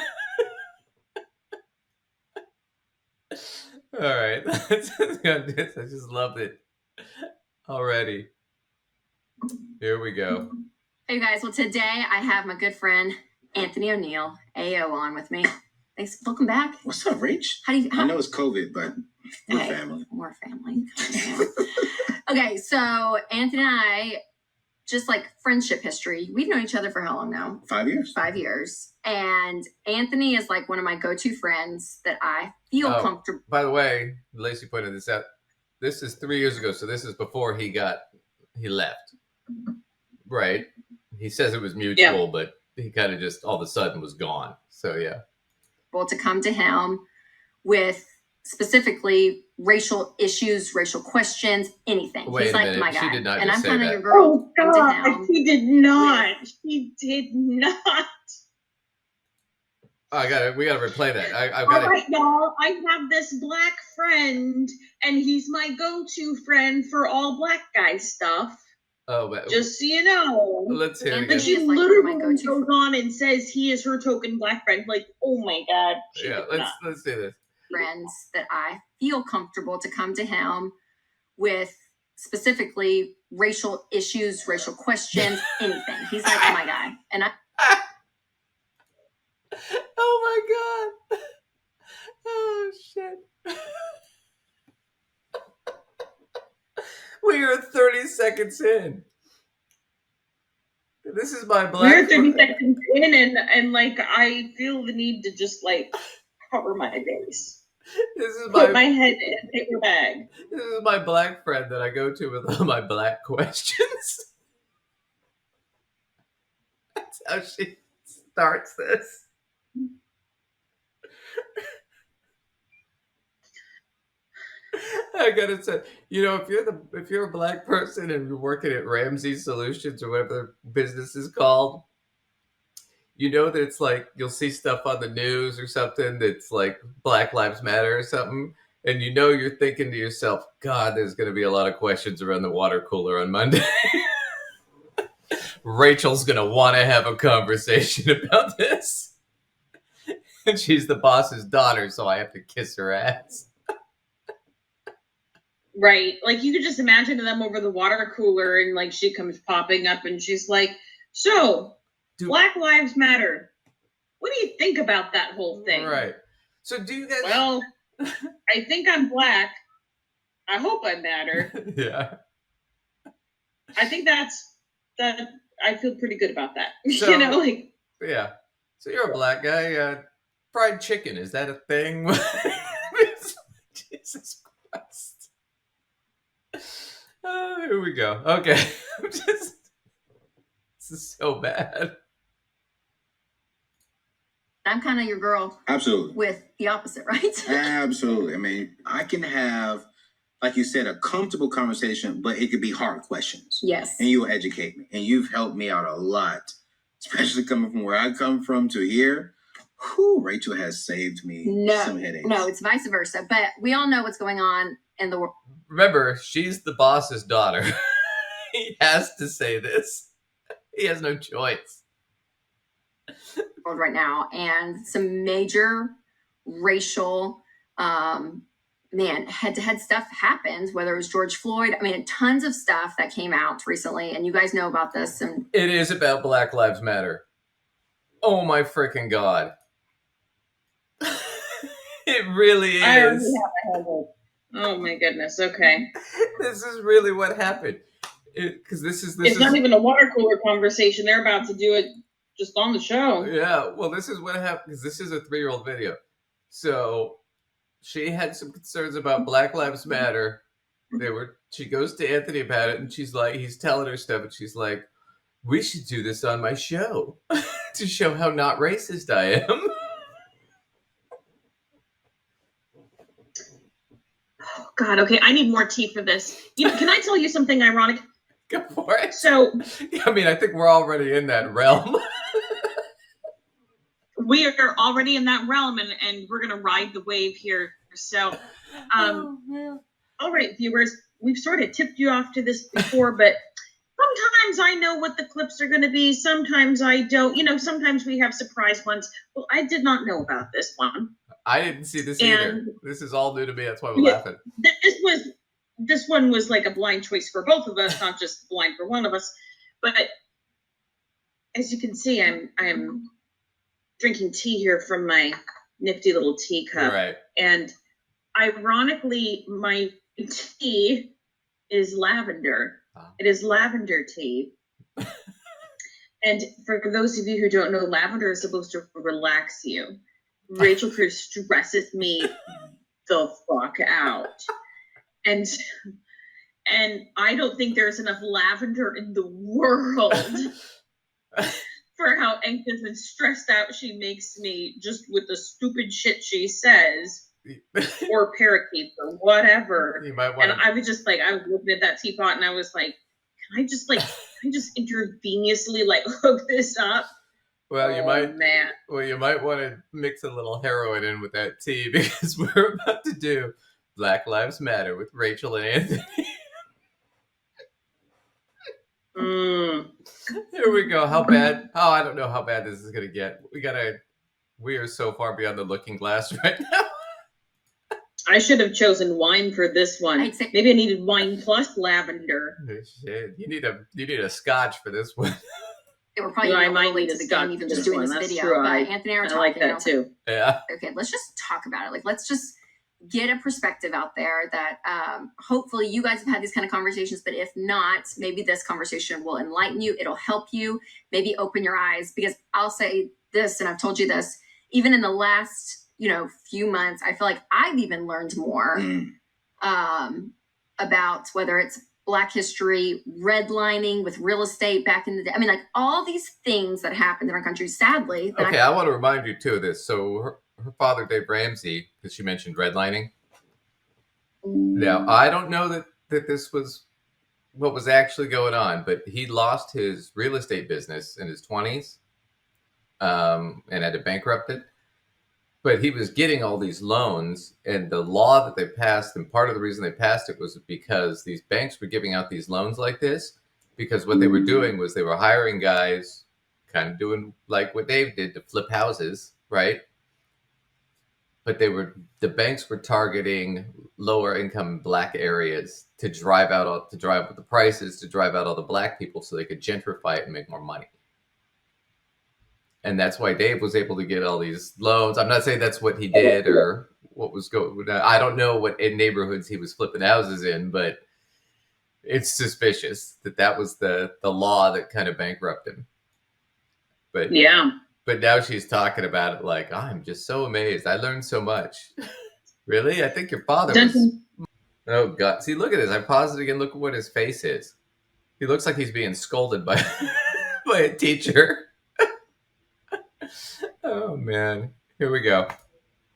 All right. I just loved it already. Here we go. Hey guys, well today I have my good friend Anthony O'Neill, AO, on with me. Thanks. Welcome back. What's up, Rach? I know it's COVID, but we're family. We're family. Okay, so Anthony and I, just like friendship history, we've known each other for how long now? 5 years. 5 years. And Anthony is like one of my go-to friends that I feel comfortable. By the way, Lacey pointed this out. This is 3 years ago, so this is before he left. Right? He says it was mutual, but he kind of just all of a sudden was gone. So yeah. To come to him with specifically racial issues, racial questions, anything. Wait He's a like minute. my She guy. did not And just I'm say kind of that. your girl. Oh Come to God, him she did not. She did not. Oh, we gotta replay that. I've All got right, y'all. I have this black friend, and he's my go-to friend for all black guy stuff. Oh, but Just so you know. let's hear it And again. she literally goes on and says he is her token black friend. Like, oh my God. Yeah, let's do this. friends that I feel comfortable to come to him with specifically racial issues, racial questions, anything. He's like my guy. And Oh my God. Oh shit. We are 30 seconds in. This is my black. We're 30 seconds in, and like, I feel the need to just like cover my face. This is Put my head in a paper bag. This is my black friend that I go to with all my black questions. That's how she starts this. I gotta say, you know, if you're a black person and you're working at Ramsey Solutions or whatever the business is called, you know that it's like you'll see stuff on the news or something that's like Black Lives Matter or something, and you know you're thinking to yourself, God, there's going to be a lot of questions around the water cooler on Monday. Rachel's going to want to have a conversation about this. And she's the boss's daughter, so I have to kiss her ass. Right. Like, you could just imagine them over the water cooler, and like she comes popping up and she's like, so Black Lives Matter. What do you think about that whole thing? Right. So do you guys... Well, I think I'm black. I hope I matter. Yeah. I think that I feel pretty good about that. So, you know, like... Yeah. So you're a black guy. Fried chicken, is that a thing? Jesus Christ. Oh, here we go. Okay. This is so bad. I'm kind of your girl. Absolutely. With the opposite, right? Absolutely. I mean, I can have, like you said, a comfortable conversation, but it could be hard questions. Yes. And you will educate me. And you've helped me out a lot, especially coming from where I come from to here. Whew, Rachel has saved me some headaches. No, it's vice versa. But we all know what's going on in the world. Remember, she's the boss's daughter. He has to say this. He has no choice. Right now, and some major racial head-to-head stuff happens, whether it was George Floyd. I mean, tons of stuff that came out recently, and you guys know about this. And it is about Black Lives Matter. Oh my freaking God. It really is. I already have a handle. Oh my goodness. Okay. This is really what happened. Because this is not even a water cooler conversation. They're about to do it just on the show. Yeah. Well, this is what happened, because this is a 3-year-old video. So she had some concerns about Black Lives Matter. She goes to Anthony about it, and she's like, he's telling her stuff, and she's like, we should do this on my show to show how not racist I am. Oh God, okay, I need more tea for this. Can I tell you something ironic? Go for it. So, I mean, I think we're already in that realm. We are already in that realm, and we're gonna ride the wave here. So, all right, viewers, we've sort of tipped you off to this before, but sometimes I know what the clips are going to be. Sometimes I don't. Sometimes we have surprise ones. Well, I did not know about this one. I didn't see this either. This is all new to me. That's why we're laughing. This one was like a blind choice for both of us, not just blind for one of us. But as you can see, I'm drinking tea here from my nifty little teacup. Right. And ironically, my tea is lavender. It is lavender tea. And for those of you who don't know, lavender is supposed to relax you. Rachel Cruz stresses me the fuck out. And I don't think there's enough lavender in the world for how anxious and stressed out she makes me just with the stupid shit she says. Or parakeets or whatever. You might want and I was just like, I was looking at that teapot and I was like, can I just intravenously hook this up? Well, you might. Man. Well, you might want to mix a little heroin in with that tea, because we're about to do Black Lives Matter with Rachel and Anthony. Here we go. How bad? Oh, I don't know how bad this is gonna get. We are so far beyond the looking glass right now. I should have chosen wine for this one. Maybe I needed wine plus lavender. Shit. You need a scotch for this one. We're probably I might late need to a the scotch game, even for just this doing one. this That's video. true. But I Anthony and I were I talking. like that too. Yeah. Okay, let's just talk about it. Let's just get a perspective out there that hopefully you guys have had these kind of conversations, but if not, maybe this conversation will enlighten you. It'll help you, maybe open your eyes, because I'll say this, and I've told you this, even in the last, few months, I feel like I've even learned more about whether it's Black history, redlining with real estate back in the day. I mean, all these things that happened in our country, sadly. Okay, I want to remind you too of this. So her father, Dave Ramsey, because she mentioned redlining. Now, I don't know that this was what was actually going on, but he lost his real estate business in his 20s and had to bankrupt it. But he was getting all these loans, and the law that they passed, and part of the reason they passed it was because these banks were giving out these loans like this, because what they were doing was they were hiring guys, kind of doing like what Dave did, to flip houses, right? But the banks were targeting lower income Black areas to drive up the prices, to drive out all the Black people so they could gentrify it and make more money. And that's why Dave was able to get all these loans. I'm not saying that's what he did or what was going. I don't know what neighborhoods he was flipping houses in, but it's suspicious that was the law that kind of bankrupted him. But yeah. But now she's talking about it like, I'm just so amazed. I learned so much. Really? I think your father was. Oh God! See, look at this. I paused it again. Look at what his face is. He looks like he's being scolded by a teacher. Oh man, here we go.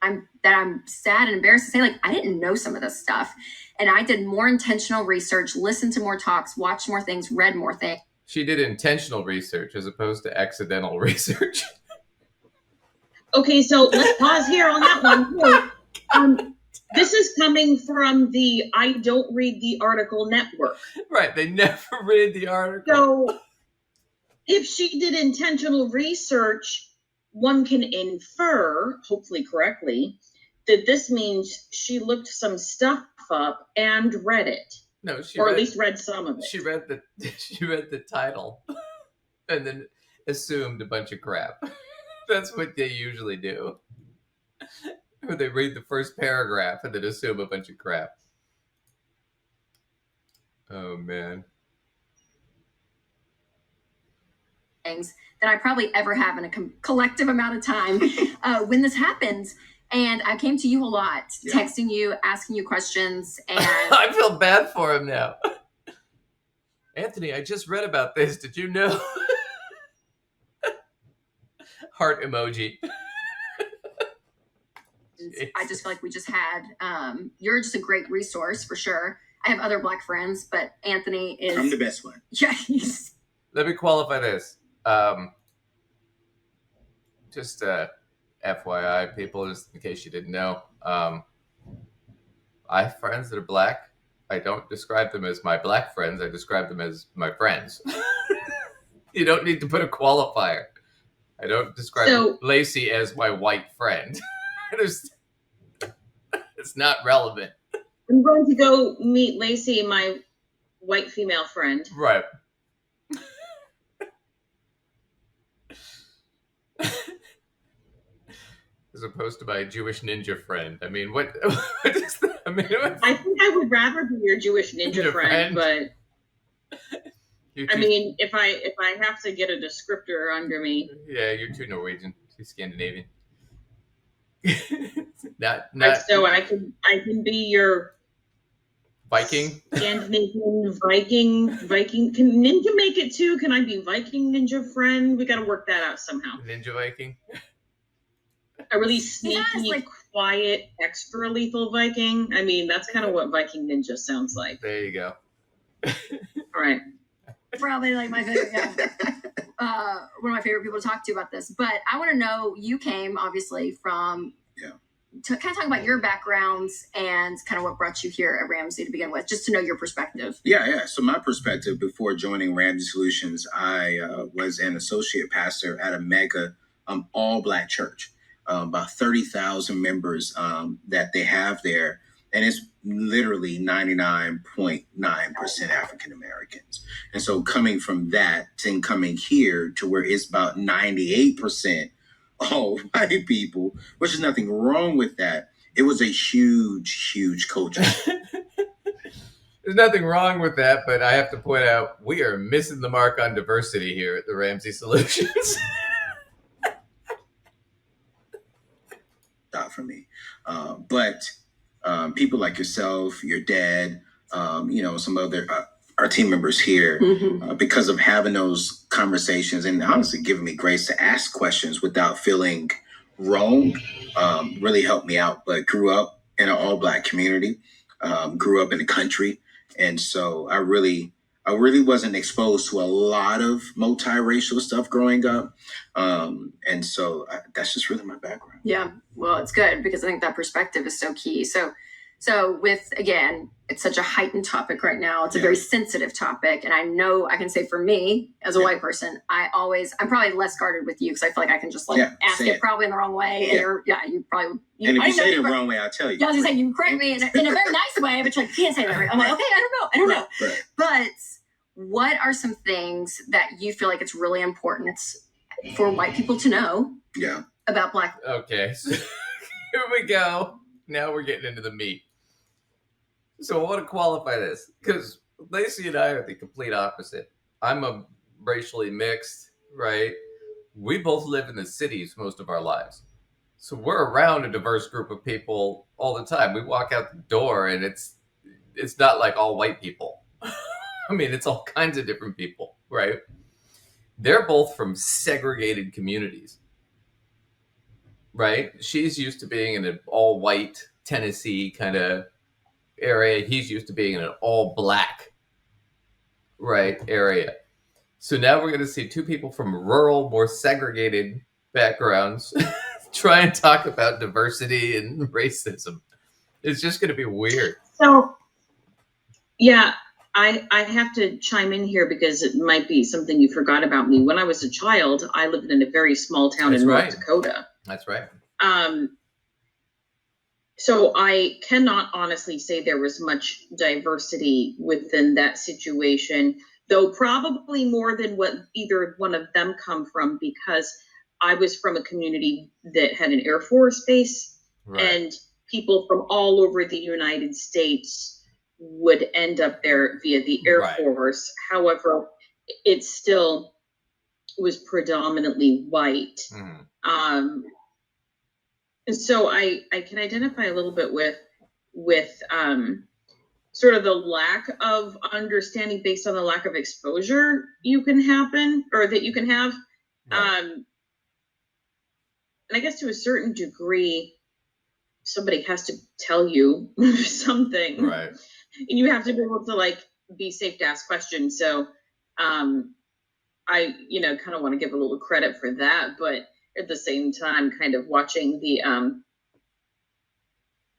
I'm sad and embarrassed to say, I didn't know some of this stuff, and I did more intentional research, listened to more talks, watched more things, read more things. She did intentional research as opposed to accidental research. Okay, so let's pause here on that one. This is coming from the I don't read the article network. Right. They never read the article. So if she did intentional research, one can infer, hopefully correctly, that this means she looked some stuff up and read it. No, she or read, at least read some of it. She read the title and then assumed a bunch of crap. That's what they usually do. Or they read the first paragraph and then assume a bunch of crap. Oh, man. Things that I probably ever have in a collective amount of time when this happens. And I came to you a lot, texting you, asking you questions, and I feel bad for him now. Anthony, I just read about this. Did you know? Heart emoji. I just feel like we just had, you're just a great resource for sure. I have other Black friends, but Anthony is. I'm the best one. Yeah, he's. Let me qualify this. Just FYI, people, just in case you didn't know, I have friends that are Black. I don't describe them as my Black friends. I describe them as my friends. You don't need to put a qualifier. I don't describe Lacey as my white friend. It's not relevant. I'm going to go meet Lacey, my white female friend. Right. As opposed to my Jewish ninja friend. I mean, what is that? I mean, I think I would rather be your Jewish ninja friend, but I mean, if I have to get a descriptor under me. Yeah, you're too Norwegian, too Scandinavian. not so I can be your Viking. Scandinavian Viking. Can Ninja make it too? Can I be Viking ninja friend? We got to work that out somehow. Ninja Viking. A really sneaky, quiet, extra lethal Viking. I mean, that's kind of what Viking ninja sounds like. There you go. All right. Probably like my favorite, one of my favorite people to talk to about this. But I want to know, you came obviously from, to kind of talk about your backgrounds and kind of what brought you here at Ramsey to begin with, just to know your perspective. Yeah. So my perspective before joining Ramsey Solutions, I was an associate pastor at a mega all Black church. About 30,000 members that they have there. And it's literally 99.9% African Americans. And so coming from that and coming here to where it's about 98% all white people, which is nothing wrong with that. It was a huge, huge culture. There's nothing wrong with that, but I have to point out, we are missing the mark on diversity here at the Ramsey Solutions. For me, but people like yourself, your dad, some other our team members here, because of having those conversations and honestly giving me grace to ask questions without feeling wrong, really helped me out. But grew up in an all Black community, grew up in the country, and so I really wasn't exposed to a lot of multiracial stuff growing up. And so that's just really my background. Yeah, well, it's good because I think that perspective is so key. So with, again, it's such a heightened topic right now. It's a very sensitive topic. And I know I can say for me as a white person, I'm probably less guarded with you because I feel like I can just ask it probably in the wrong way. And you probably. And if you say it the wrong way, I'll tell you. Yeah, I was going to say, you correct me in a very nice way, but you're like, you can't say that right. I'm like, okay, I don't know. Right. But what are some things that you feel like it's really important for white people to know about Black? Okay, so here we go. Now we're getting into the meat. So I want to qualify this because Lacey and I are the complete opposite. I'm a racially mixed, right? We both live in the cities most of our lives. So we're around a diverse group of people all the time. We walk out the door and it's not like all white people. I mean, it's all kinds of different people, right? They're both from segregated communities, right? She's used to being in an all-white Tennessee kind of area. He's used to being in an all-Black, right, area. So now we're going to see two people from rural, more segregated backgrounds try and talk about diversity and racism. It's just going to be weird. So, yeah, I have to chime in here because it might be something you forgot about me. When I was a child, I lived in a very small town That's in right. North Dakota. That's right. So I cannot honestly say there was much diversity within that situation, though probably more than what either one of them come from, because I was from a community that had an Air Force base, Right. and people from all over the United States would end up there via the Air Right. Force. However, it still was predominantly white. Mhm. So I can identify a little bit with sort of the lack of understanding based on the lack of exposure you can happen or that you can have. Right. And I guess to a certain degree, somebody has to tell you something. Right. And you have to be able to like be safe to ask questions. So I, kind of want to give a little credit for that, but at the same time, kind of watching the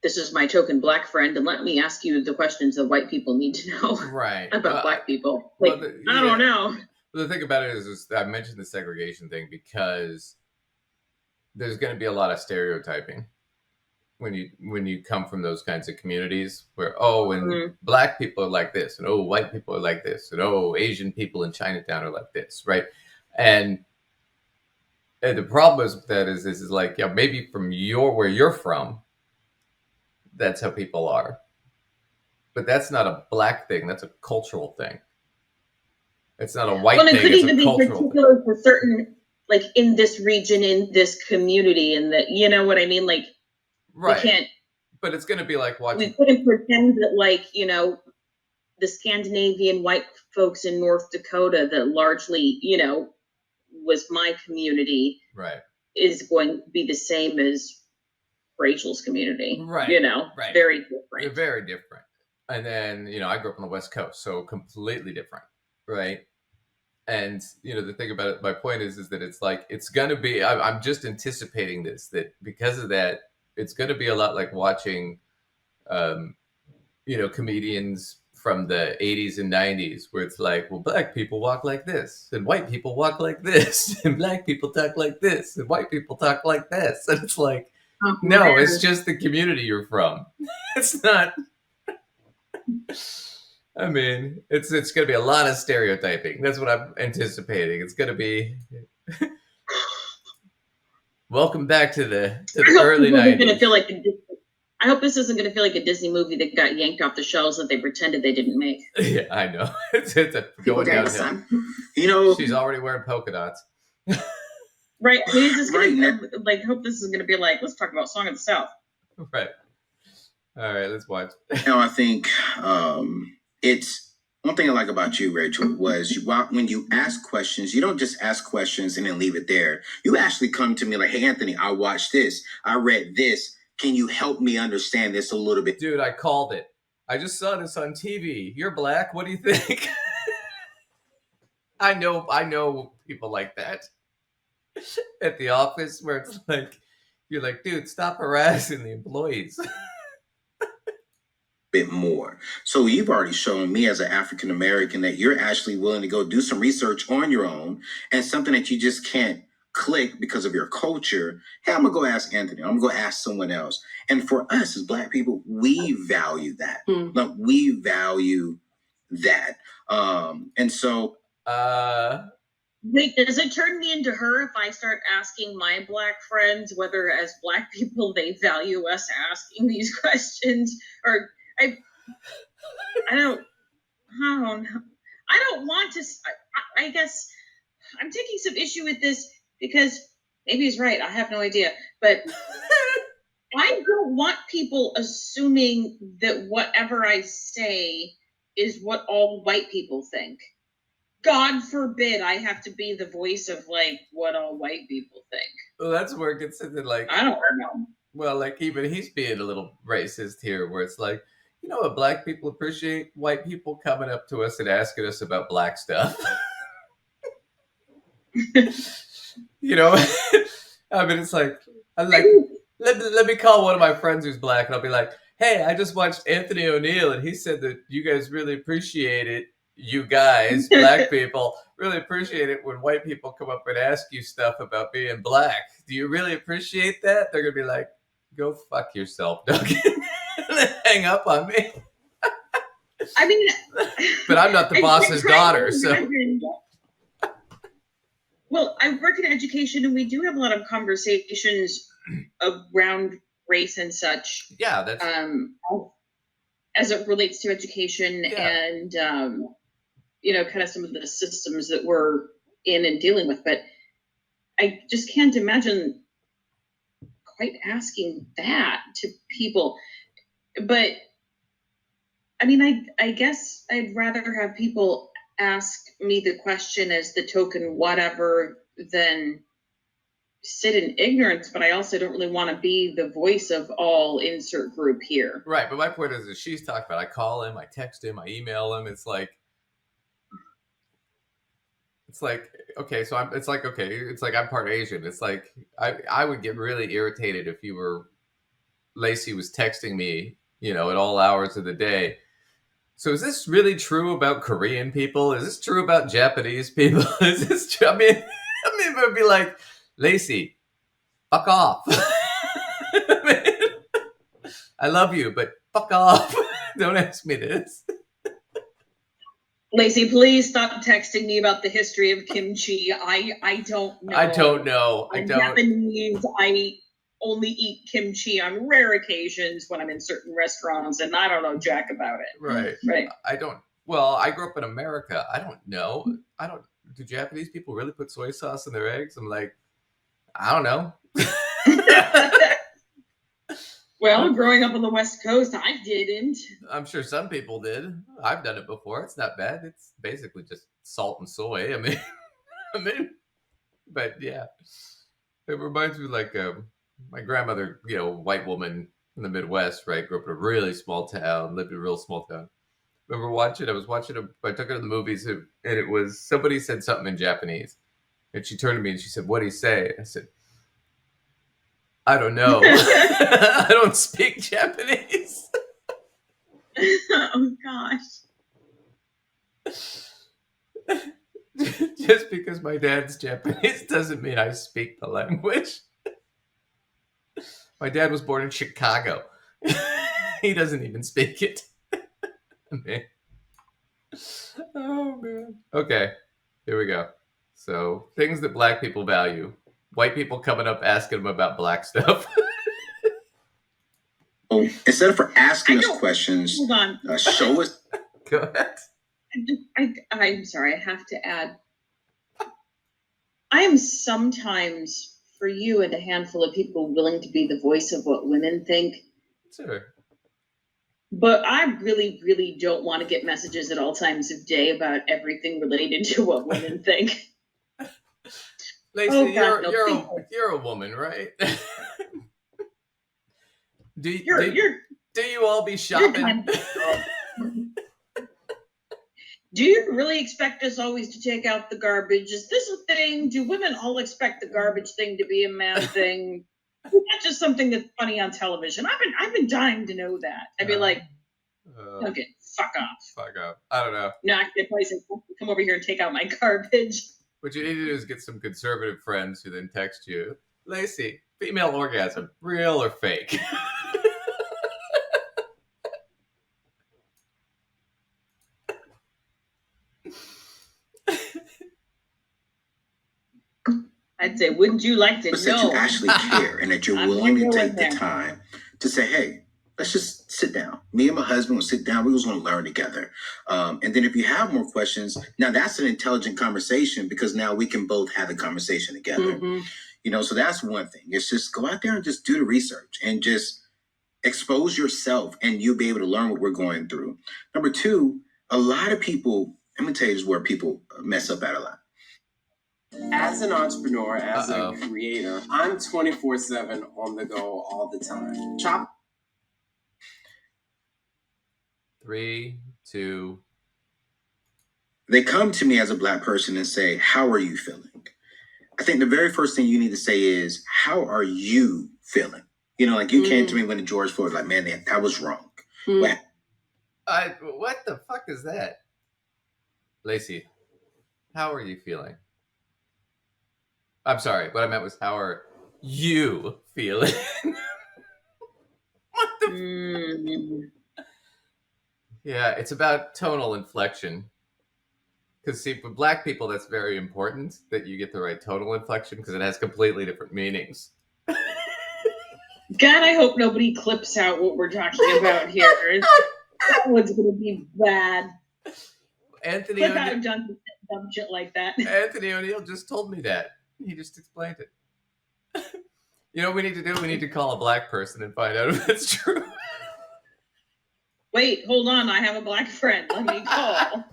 this is my token black friend, and let me ask you the questions that white people need to know Right. about black people. well, Like, I don't know. The thing about it is I mentioned the segregation thing because there's going to be a lot of stereotyping when you come from those kinds of communities where black people are like this, and white people are like this, and Asian people in Chinatown are like this, right? And the problem is with that is like, yeah, maybe from where you're from, that's how people are, but that's not a black thing. That's a cultural thing. It's not a white Well, it thing. could It's even a be cultural thing. particular for certain, like in this region, in this community, and that, you know what I mean? Like, Right. we can't. But it's going to be like watching. We couldn't pretend that, like, the Scandinavian white folks in North Dakota that largely, was my community, right, is going to be the same as Rachel's community. Right. Right. Very different. They're very different. And then, I grew up on the West Coast, so completely different, right? And, the thing about it, my point is that it's like, it's going to be, I'm just anticipating this, that because of that, it's going to be a lot like watching, comedians from the 80s and 90s, where it's like, well, black people walk like this, and white people walk like this, and black people talk like this, and white people talk like this. And it's like, no, it's just the community you're from. It's not. I mean, it's going to be a lot of stereotyping. That's what I'm anticipating. It's going to be. Welcome back to the early 90s. I hope this isn't going to feel like a Disney movie that got yanked off the shelves that they pretended they didn't make. Yeah, I know. It's going downhill. She's already wearing polka dots. Right. He's just going to hope this is going to be like, let's talk about Song of the South. Right. All right, let's watch. I think it's one thing I like about you, Rachel, was when you ask questions, you don't just ask questions and then leave it there. You actually come to me like, hey, Anthony, I watched this. I read this. Can you help me understand this a little bit? Dude, I called it. I just saw this on TV. You're black. What do you think? I know people like that at the office where it's like, you're like, dude, stop harassing the employees. Bit more. So you've already shown me as an African American that you're actually willing to go do some research on your own, and something that you just can't click because of your culture. Hey, I'm gonna go ask Anthony. I'm gonna go ask someone else. And for us as black people, we value that. Like, we value that. And so wait, does it turn me into her if I start asking my black friends whether as black people they value us asking these questions? Or I don't want to. I guess I'm taking some issue with this because maybe he's right. I have no idea. But I don't want people assuming that whatever I say is what all white people think. God forbid I have to be the voice of like what all white people think. Well, that's where it gets into like, I don't know. Well, like even he's being a little racist here, where it's like, what black people appreciate? White people coming up to us and asking us about black stuff. I mean, it's like, let me call one of my friends who's black, and I'll be like, hey, I just watched Anthony O'Neill, and he said that you guys really appreciate it. You guys, black people, really appreciate it when white people come up and ask you stuff about being black. Do you really appreciate that? They're gonna be like, go fuck yourself, Doug. Hang up on me. I mean, but I'm not the boss's daughter, so. Well, I work in education, and we do have a lot of conversations around race and such. Yeah, that's as it relates to education and kind of some of the systems that we're in and dealing with. But I just can't imagine quite asking that to people. But I mean, I guess I'd rather have people ask me the question as the token whatever than sit in ignorance, but I also don't really want to be the voice of all insert group here. Right, but my point is that she's talking about, I call him, I text him, I email him. It's like, okay, so it's like I'm part Asian. It's like, I would get really irritated if Lacey was texting me, at all hours of the day. So is this really true about Korean people? Is this true about Japanese people? Is this true? I mean, it would be like, Lacey, fuck off. I love you, but fuck off. Don't ask me this. Lacey, please stop texting me about the history of kimchi. I don't know. I don't know. I'm Japanese. I only eat kimchi on rare occasions when I'm in certain restaurants, and I don't know jack about it. Right. Well, I grew up in America. I don't know. Do Japanese people really put soy sauce in their eggs? I'm like, I don't know. Well, growing up on the West Coast, I didn't. I'm sure some people did. I've done it before. It's not bad. It's basically just salt and soy. I mean, but yeah, it reminds me like my grandmother, white woman in the Midwest, right? Grew up in a really small town, lived in a real small town. I took her to the movies, and it was, somebody said something in Japanese. And she turned to me and she said, "What did he say?" I said, "I don't know." I don't speak Japanese. Oh, gosh. Just because my dad's Japanese doesn't mean I speak the language. My dad was born in Chicago. He doesn't even speak it. Man. Oh, man. Okay, here we go. So, things that black people value. White people coming up asking them about black stuff. Oh, instead of asking us questions, hold on. Show us. Go ahead. I'm sorry, I have to add. I am sometimes, for you and a handful of people, willing to be the voice of what women think. Sure. But I really, really don't want to get messages at all times of day about everything related to what women think. Lacey, you're a woman, right? Do you all be shopping? Do you really expect us always to take out the garbage? Is this a thing? Do women all expect the garbage thing to be a man thing? It's not just something that's funny on television. I've been dying to know that. I'd be like, okay, fuck off. Fuck off. I don't know. No, I could probably say, come over here and take out my garbage. What you need to do is get some conservative friends who then text you, Lacey, female orgasm, real or fake? I'd say, wouldn't you like to know? That you actually care and that you're willing to take the time to say, hey, let's just sit down. Me and my husband will sit down. We're just going to learn together. And then if you have more questions, now that's an intelligent conversation because now we can both have the conversation together. Mm-hmm. So that's one thing. It's just go out there and just do the research and just expose yourself and you'll be able to learn what we're going through. Number two, a lot of people, let me tell you where people mess up at a lot. As an entrepreneur, as a creator, I'm 24/7 on the go all the time. 3, 2. They come to me as a black person and say, how are you feeling? I think the very first thing you need to say is, how are you feeling? You know, like you came to me when the George Floyd, like, man, that was wrong. What What the fuck is that? Lacey, how are you feeling? I'm sorry. What I meant was, how are you feeling? What the? Yeah, it's about tonal inflection. Because, see, for black people, that's very important that you get the right tonal inflection because it has completely different meanings. God, I hope nobody clips out what we're talking about here. That one's going to be bad. Anthony Clip out dumb shit like that. Anthony O'Neill just told me that. He just explained it. You know what we need to do? We need to call a black person and find out if it's true. Wait, hold on. I have a black friend. Let me call.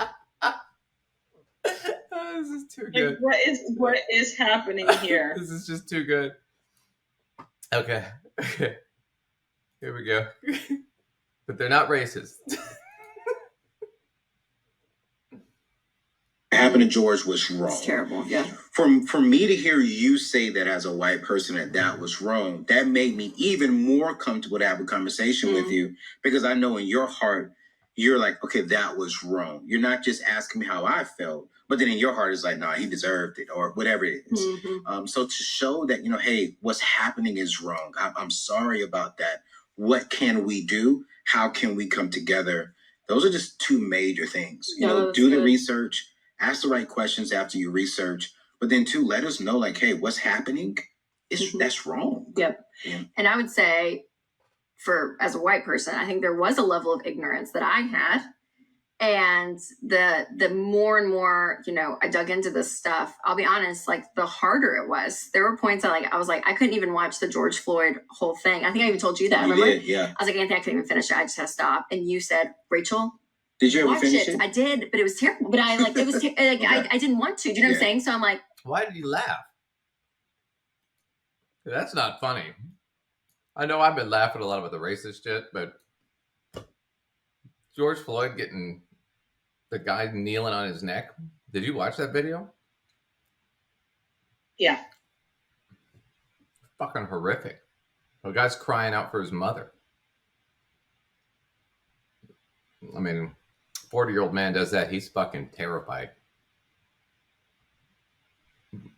This is too good. Like, what is happening here? This is just too good. Okay. Here we go. But they're not racist. What happened to George was wrong. It's terrible. Yeah. For me to hear you say that as a white person that was wrong, that made me even more comfortable to have a conversation with you, because I know in your heart you're like, okay, that was wrong. You're not just asking me how I felt, but then in your heart is like, nah, he deserved it, or whatever it is. So to show that, you know, hey, what's happening is wrong. I'm sorry about that. What can we do? How can we come together? Those are just two major things. You know, do the research, ask the right questions after you research, but then two, let us know, like, hey, what's happening? That's wrong. Yep. Yeah. And I would say, as a white person, I think there was a level of ignorance that I had. And the more and more, you know, I dug into this stuff, I'll be honest, like, the harder it was. There were points that, like, I was like, I couldn't even watch the George Floyd whole thing. I think I even told you that. You remember? did, yeah. I was like, Anthony, I couldn't even finish it. I just had to stop. And you said, Rachel, did you ever watch finish it? I did, but it was terrible. But I like, it was like, I didn't want to. Do you know what I'm saying? So I'm like, why did you laugh? That's not funny. I know I've been laughing a lot about the racist shit, but George Floyd getting the guy kneeling on his neck. Did you watch that video? Yeah. Fucking horrific. The guy's crying out for his mother. I mean, 40-year-old man does that, he's fucking terrified.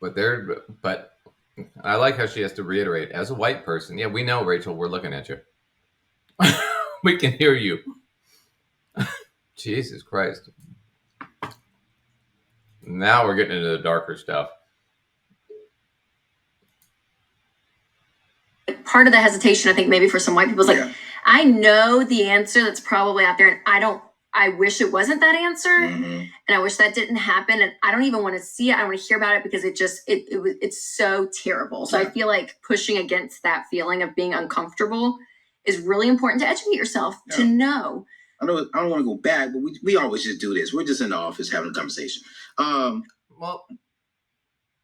But I like how she has to reiterate, as a white person, yeah, we know, Rachel, we're looking at you. We can hear you. Jesus Christ. Now we're getting into the darker stuff. part of the hesitation, I think, maybe for some white people is like, I know the answer that's probably out there, and I wish it wasn't that answer, and I wish that didn't happen, and I don't even want to see it. I want to hear about it because it's so terrible. So I feel like pushing against that feeling of being uncomfortable is really important to educate yourself, to know. I don't want to go back, but we always just do this. We're just in the office having a conversation. Well,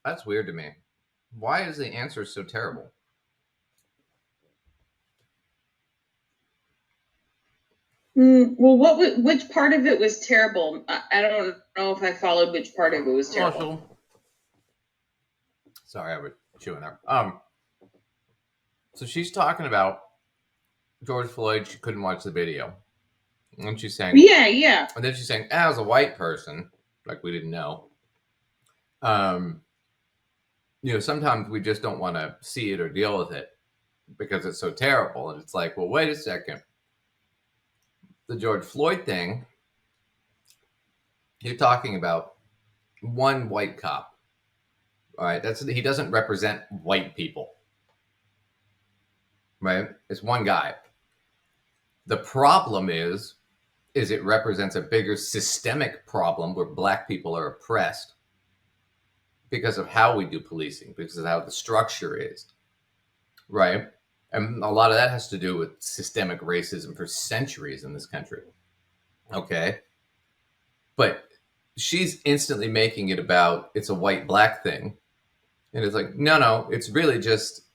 that's weird to me. Why is the answer so terrible? Well, which part of it was terrible? I don't know if I followed which part of it was terrible. Sorry, I was chewing there. So she's talking about George Floyd. She couldn't watch the video, and she's saying, "Yeah." And then she's saying, as a white person, like we didn't know. Sometimes we just don't want to see it or deal with it because it's so terrible. And it's like, well, wait a second. The George Floyd thing, you're talking about one white cop. All right. He doesn't represent white people. Right. It's one guy. The problem is it represents a bigger systemic problem where black people are oppressed because of how we do policing, because of how the structure is. Right. And a lot of that has to do with systemic racism for centuries in this country. Okay. But she's instantly making it about it's a white-black thing. And it's like, no, it's really just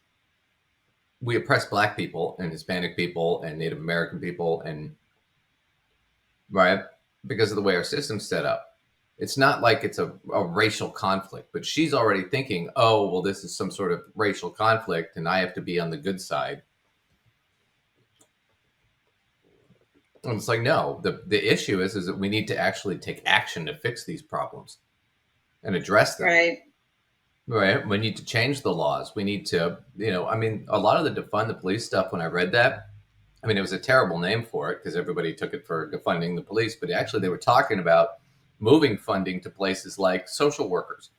we oppress black people and Hispanic people and Native American people, and right, because of the way our system's set up. It's not like it's a racial conflict, but she's already thinking, oh, well, this is some sort of racial conflict and I have to be on the good side. And it's like, no, the issue is that we need to actually take action to fix these problems and address them. Right. Right. We need to change the laws. We need to, I mean, a lot of the defund the police stuff, when I read that, I mean, it was a terrible name for it because everybody took it for defunding the police, but actually they were talking about moving funding to places like social workers.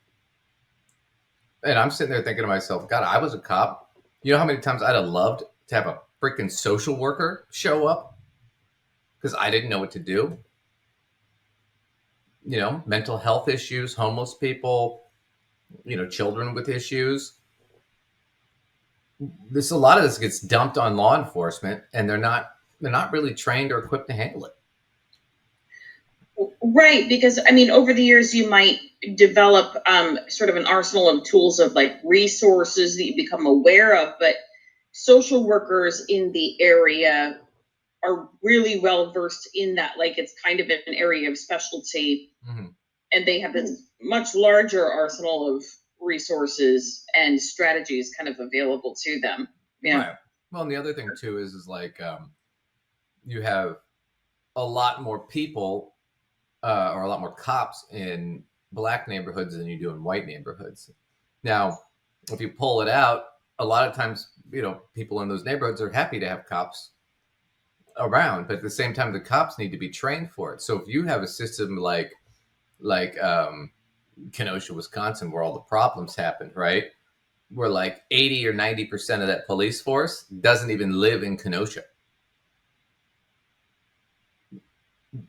And I'm sitting there thinking to myself, God, I was a cop. You know how many times I'd have loved to have a freaking social worker show up because I didn't know what to do. Mental health issues, homeless people, children with issues. A lot of this gets dumped on law enforcement, and they're not really trained or equipped to handle it. Right, because I mean, over the years, you might develop sort of an arsenal of tools of like resources that you become aware of, but social workers in the area are really well versed in that. Like, it's kind of an area of specialty, and they have this much larger arsenal of resources and strategies kind of available to them. Yeah. Right. Well, and the other thing too is like you have a lot more people or a lot more cops in black neighborhoods than you do in white neighborhoods. Now, if you pull it out, a lot of times, people in those neighborhoods are happy to have cops around, but at the same time, the cops need to be trained for it. So if you have a system like Kenosha, Wisconsin, where all the problems happened, right? Where like 80 or 90% of that police force doesn't even live in Kenosha.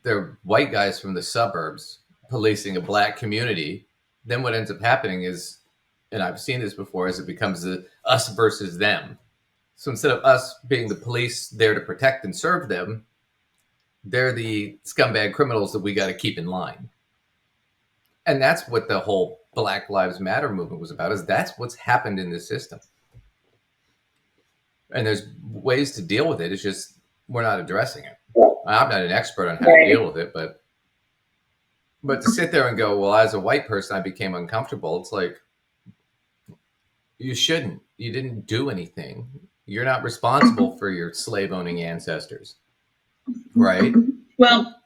They're white guys from the suburbs policing a black community. Then what ends up happening is, and I've seen this before, is it becomes the us versus them. So instead of us being the police there to protect and serve them, they're the scumbag criminals that we got to keep in line. And that's what the whole Black Lives Matter movement was about, is that's what's happened in this system. And there's ways to deal with it. It's just we're not addressing it. I'm not an expert on how to deal with it, but to sit there and go, well, as a white person, I became uncomfortable. It's like, you shouldn't. You didn't do anything. You're not responsible for your slave-owning ancestors, right? Well,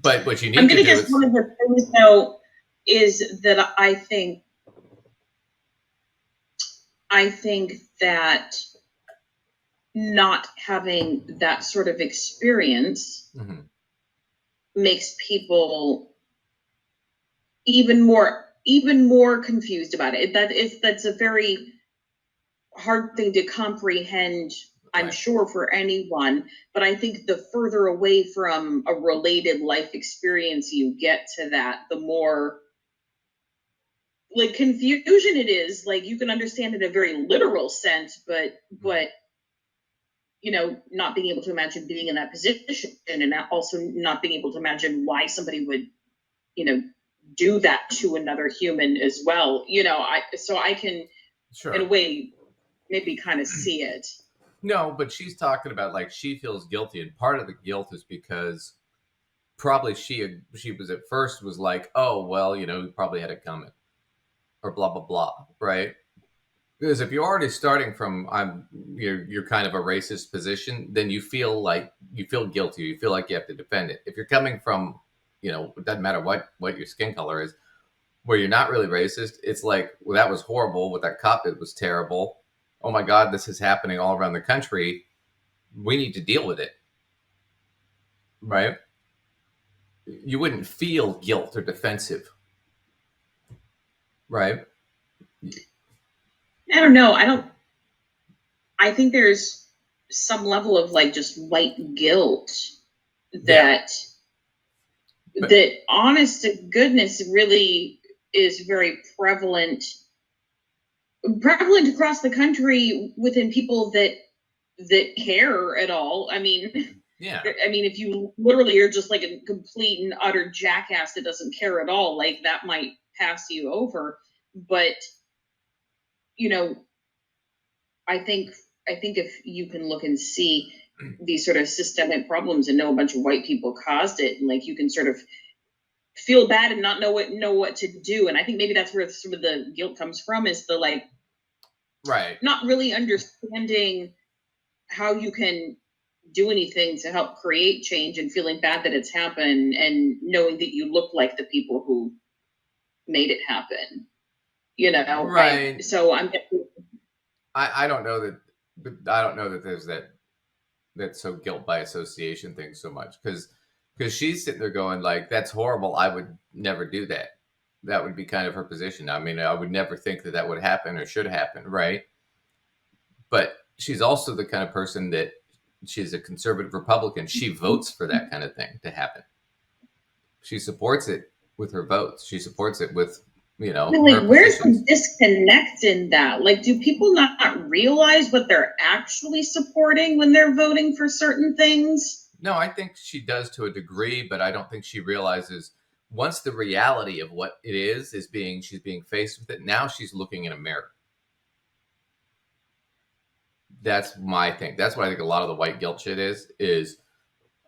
but what you need I'm to going do to guess one of the things, though, is that I think that not having that sort of experience makes people even more confused about it. That's a very hard thing to comprehend, I'm sure, for anyone. But I think the further away from a related life experience you get to that, the more like confusion it is. Like, you can understand it in a very literal sense, but not being able to imagine being in that position, and also not being able to imagine why somebody would, do that to another human as well. I can, in a way, maybe kind of see it. No, but she's talking about like she feels guilty, and part of the guilt is because probably she was at first was like, oh well, we probably had it coming, or blah blah blah, right? Because if you're already starting from you're kind of a racist position, then you feel guilty. You feel like you have to defend it. If you're coming from, it doesn't matter what your skin color is, where you're not really racist, it's like, well, that was horrible. What that cop did was terrible. Oh my God, this is happening all around the country. We need to deal with it, right? You wouldn't feel guilt or defensive, right? I don't know. I think there's some level of like just white guilt that honest to goodness really is very prevalent across the country within people that care at all. I mean, if you literally are just like a complete and utter jackass that doesn't care at all, like that might pass you over. But I think if you can look and see these sort of systemic problems and know a bunch of white people caused it, and like you can sort of feel bad and not know what to do. And I think maybe that's where some of the guilt comes from, is the like not really understanding how you can do anything to help create change and feeling bad that it's happened and knowing that you look like the people who made it happen. You know, Right. I don't know that there's that so guilt by association thing so much, because she's sitting there going like, that's horrible. I would never do that. That would be kind of her position. I mean, I would never think that would happen or should happen. Right. But she's also the kind of person that she's a conservative Republican. She votes for that kind of thing to happen. She supports it with her votes. She supports it with, like, where's the disconnect in that? Like, do people not realize what they're actually supporting when they're voting for certain things? No, I think she does to a degree, but I don't think she realizes once the reality of what it is she's being faced with it. Now she's looking in a mirror. That's my thing. That's what I think a lot of the white guilt shit is,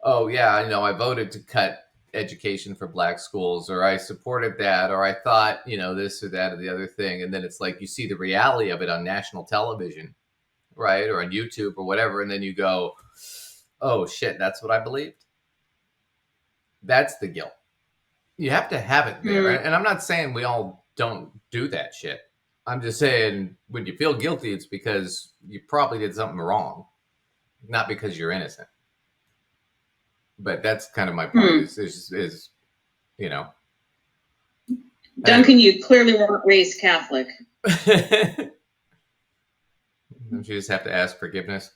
oh yeah, I voted to cut education for black schools, or I supported that, or I thought, this or that or the other thing. And then it's like, you see the reality of it on national television, right? Or on YouTube or whatever. And then you go, oh shit, that's what I believed. That's the guilt. You have to have it there. And I'm not saying we all don't do that shit. I'm just saying when you feel guilty, it's because you probably did something wrong, not because you're innocent. But that's kind of my point is Duncan, you clearly weren't raised Catholic. Don't you just have to ask forgiveness?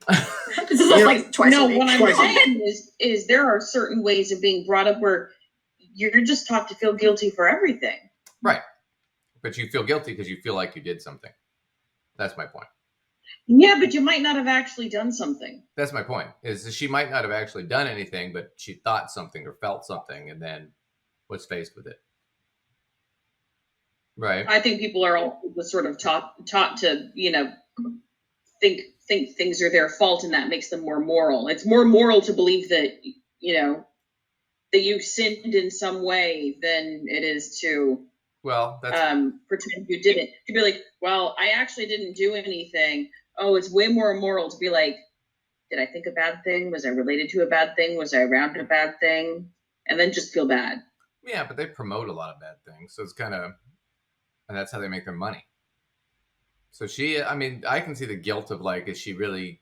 This is like twice a week. What I'm saying is there are certain ways of being brought up where you're just taught to feel guilty for everything. Right. But you feel guilty because you feel like you did something. That's my point. Yeah, but you might not have actually done something. That's my point. Is she might not have actually done anything, but she thought something or felt something and then was faced with it. Right. I think people are all sort of taught to, think things are their fault, and that makes them more moral. It's more moral to believe that, that you sinned in some way than it is to pretend you didn't. To be like, well, I actually didn't do anything. Oh, it's way more immoral to be like, did I think a bad thing? Was I related to a bad thing? Was I around a bad thing? And then just feel bad. Yeah, but they promote a lot of bad things. So it's kind of, and that's how they make their money. So I can see the guilt of like, is she really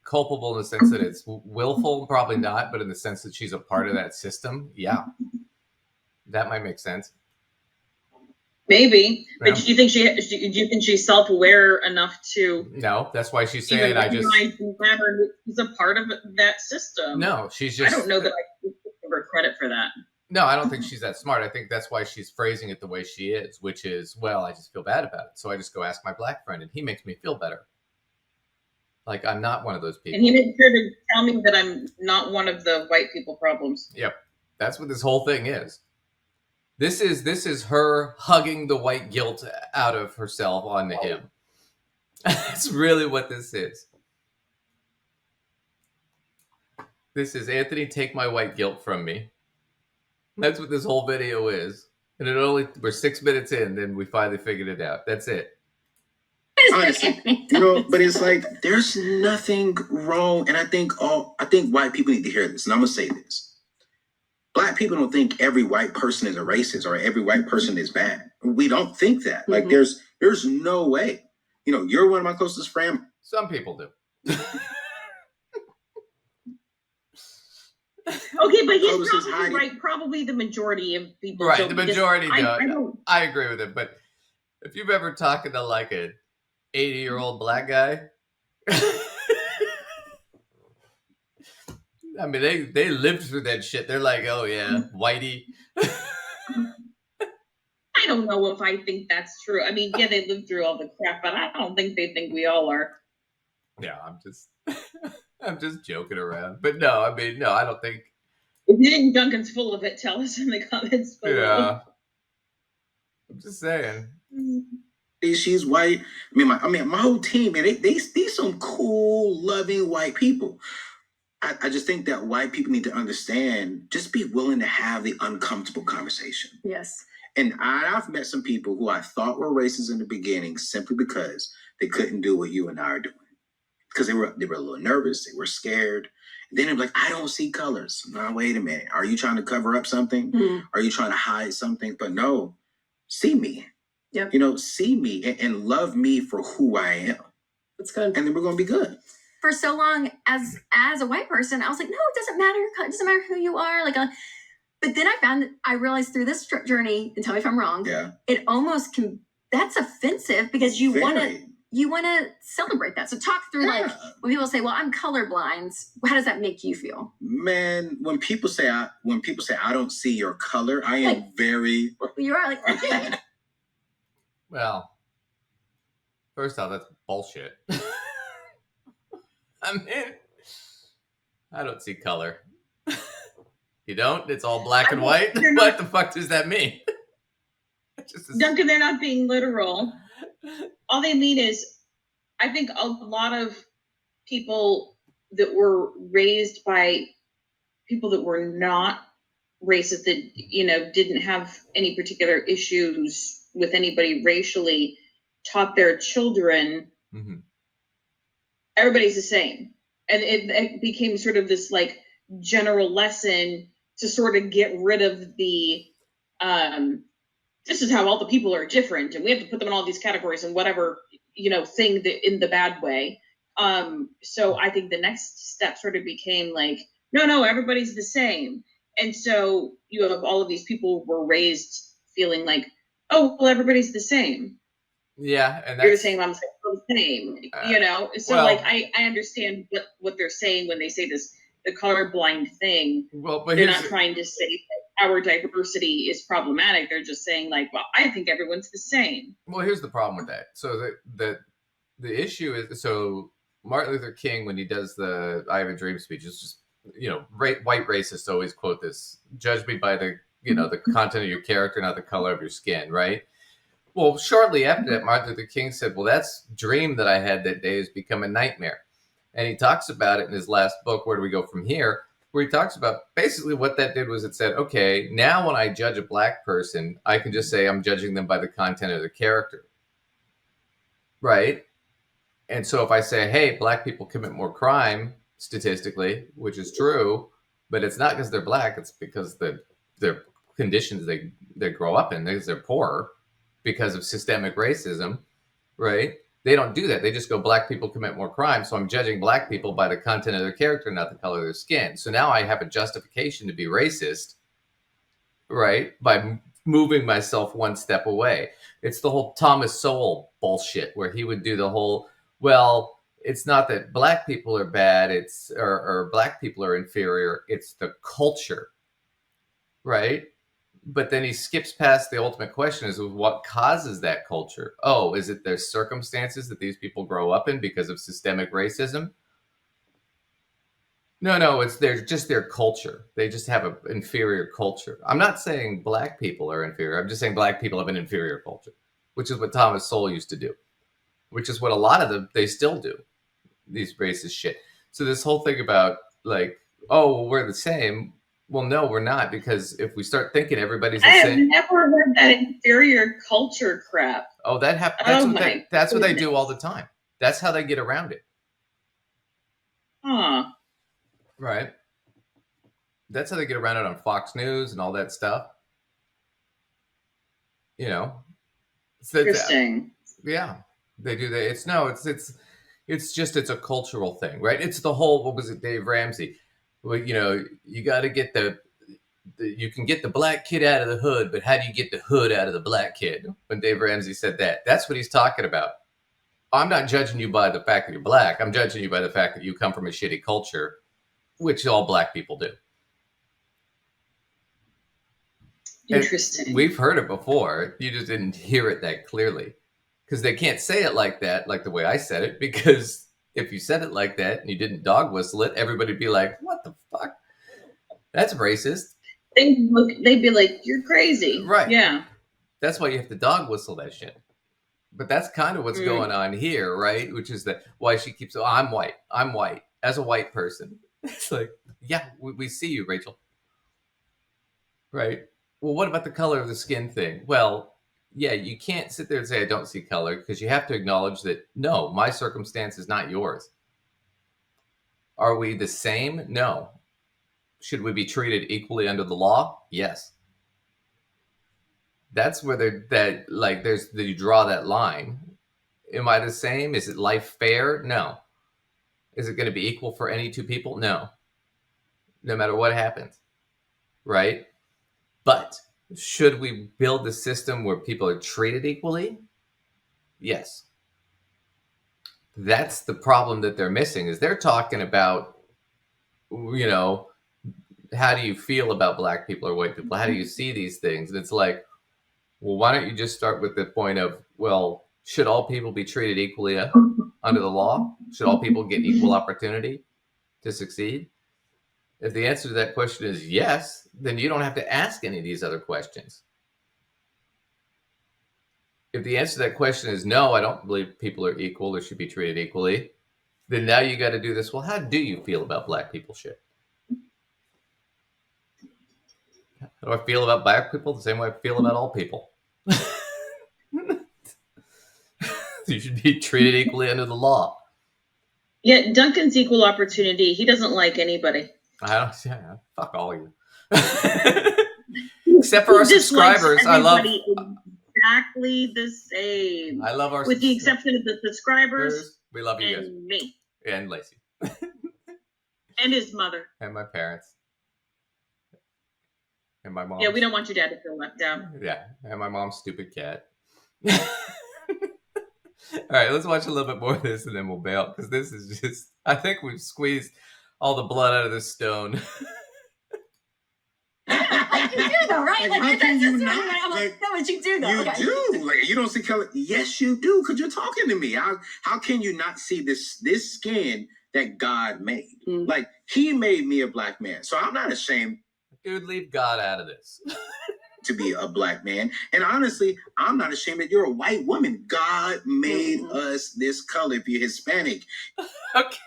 culpable in the sense that it's willful? Probably not, but in the sense that she's a part of that system. Yeah. That might make sense. Maybe, but do you think she's self-aware enough to? No, that's why she's saying she's a part of that system. No, she's just. I don't know that I give her credit for that. No, I don't think she's that smart. I think that's why she's phrasing it the way she is, which is, well, I just feel bad about it, so I just go ask my black friend, and he makes me feel better. Like I'm not one of those people. And he made sure to tell me that I'm not one of the white people problems. Yep, that's what this whole thing is. This is her hugging the white guilt out of herself onto him. That's really what this is. This is Anthony, take my white guilt from me. That's what this whole video is. And we're 6 minutes in, then we finally figured it out. That's it. Honestly, but it's like there's nothing wrong, and I think white people need to hear this, and I'm gonna say this. Black people don't think every white person is a racist or every white person is bad. We don't think that. Like there's no way. You're one of my closest friends. Some people do. Okay, but he's probably right. Probably the majority of people. Right, the majority don't. I agree with it. But if you've ever talked to like an 80-year-old black guy, I mean, they lived through that shit. They're like, oh yeah, whitey. I don't know if I think that's true. I mean, yeah, they lived through all the crap, but I don't think they think we all are. Yeah, I'm just joking around. But no, I mean, no, I don't think. If you think Duncan's full of it, tell us in the comments below. Yeah. I'm just saying. She's white. I mean, my whole team, man, they some cool, loving white people. I just think that white people need to understand, just be willing to have the uncomfortable conversation. Yes. And I've met some people who I thought were racist in the beginning simply because they couldn't do what you and I are doing. because they were a little nervous, they were scared. And then they're like, I don't see colors. Now, wait a minute. Are you trying to cover up something? Are you trying to hide something? But no, see me. Yep. You know, see me and love me for who I am. That's good. And then we're going to be good. For so long as a white person, I was like, no, it doesn't matter. It doesn't matter who you are. But then I realized through this journey, and tell me if I'm wrong, it almost that's offensive because you want to celebrate that. So talk through like when people say, well, I'm colorblind, how does that make you feel? Man, when people say I don't see your color, I am very you are like okay. Well, first off, that's bullshit. I mean, I don't see color. You don't? It's all black and white? What the fuck does that mean? Duncan, they're not being literal. All they mean is, I think a lot of people that were raised by people that were not racist, that, you know, didn't have any particular issues with anybody racially, taught their children everybody's the same. And it became sort of this like general lesson to sort of get rid of the this is how all the people are different and we have to put them in all these categories and whatever, you know, thing that in the bad way. So I think the next step sort of became like, no, everybody's the same. And so you have all of these people who were raised feeling like, oh, well, everybody's the same. Yeah, and you're the same, I'm the same, you know. So well, like I understand what they're saying when they say this, the colorblind thing. Well, but they're not trying to say that our diversity is problematic. They're just saying like, well, I think everyone's the same. Well, here's the problem with that. So the issue is, so Martin Luther King, when he does the I Have a Dream speech, is just, you know, white racists always quote this: judge me by the, you know, the content of your character, not the color of your skin, right? Well, shortly after that, Martin Luther King said, well, that's dream that I had that day has become a nightmare. And he talks about it in his last book, Where Do We Go From Here? Where he talks about basically what that did was it said, okay, now when I judge a black person, I can just say I'm judging them by the content of their character. Right? And so if I say, hey, black people commit more crime statistically, which is true, but it's not because they're black, it's because their conditions they grow up in, because they're poor, because of systemic racism, right? They don't do that. They just go, black people commit more crime, so I'm judging black people by the content of their character, not the color of their skin. So now I have a justification to be racist, right? By moving myself one step away. It's the whole Thomas Sowell bullshit where he would do the whole, well, it's not that black people are bad, or black people are inferior, it's the culture, right? But then he skips past the ultimate question is what causes that culture? Oh, is it their circumstances that these people grow up in because of systemic racism? No, it's just their culture. They just have an inferior culture. I'm not saying black people are inferior. I'm just saying black people have an inferior culture, which is what Thomas Sowell used to do, which is what a lot of them, they still do, these racist shit. So this whole thing about like, oh, well, we're the same. Well, no, we're not, because if we start thinking everybody's the same. I have never heard that inferior culture crap. Oh, that happens. That's what they do all the time. That's how they get around it. Huh. Right. That's how they get around it on Fox News and all that stuff. You know. Interesting. Yeah, they do that. It's a cultural thing, right? It's the whole, what was it, Dave Ramsey? Well, you know, you got to get you can get the black kid out of the hood, but how do you get the hood out of the black kid? When Dave Ramsey said that, that's what he's talking about. I'm not judging you by the fact that you're black. I'm judging you by the fact that you come from a shitty culture, which all black people do. Interesting. And we've heard it before. You just didn't hear it that clearly because they can't say it like that, like the way I said it, because if you said it like that and you didn't dog whistle it, everybody'd be like, what the fuck? That's racist. They'd be like, you're crazy. Right. Yeah. That's why you have to dog whistle that shit. But that's kind of what's going on here, right? Which is why she keeps, oh, I'm white. As a white person. It's like, yeah, we see you, Rachel. Right? Well, what about the color of the skin thing? Well, yeah, you can't sit there and say I don't see color because you have to acknowledge that, no, my circumstance is not yours. Are we the same? No. Should we be treated equally under the law? Yes. That's where you draw that line. Am I the same? Is it life fair? No. Is it going to be equal for any two people? No. No matter what happens, right? But should we build the system where people are treated equally? Yes. That's the problem that they're missing, is they're talking about, how do you feel about black people or white people? How do you see these things? And it's like, well, why don't you just start with the point of, well, should all people be treated equally under the law? Should all people get equal opportunity to succeed? If the answer to that question is yes, then you don't have to ask any of these other questions. If the answer to that question is no, I don't believe people are equal or should be treated equally, then now you got to do this. Well, how do you feel about black people shit? How do I feel about black people? The same way I feel about all people. You should be treated equally under the law. Yeah, Duncan's equal opportunity. He doesn't like anybody. Fuck all of you. Except for our subscribers. I love exactly the same. I love our with the exception of the subscribers. We love you guys. And me. And Lacey. And his mother. And my parents. And my mom. Yeah, we don't want your dad to feel left out. Yeah, and my mom's stupid cat. All right, let's watch a little bit more of this and then we'll bail, because this is just, I think we've squeezed all the blood out of this stone. Like you do though, right? Like that's just what you do though. You Okay. do. Like, you don't see color. Yes, you do, because you're talking to me. How can you not see this skin that God made? Like, he made me a black man. So I'm not ashamed. Dude, leave God out of this. To be a black man. And honestly, I'm not ashamed that you're a white woman. God made us this color if you're Hispanic. Okay,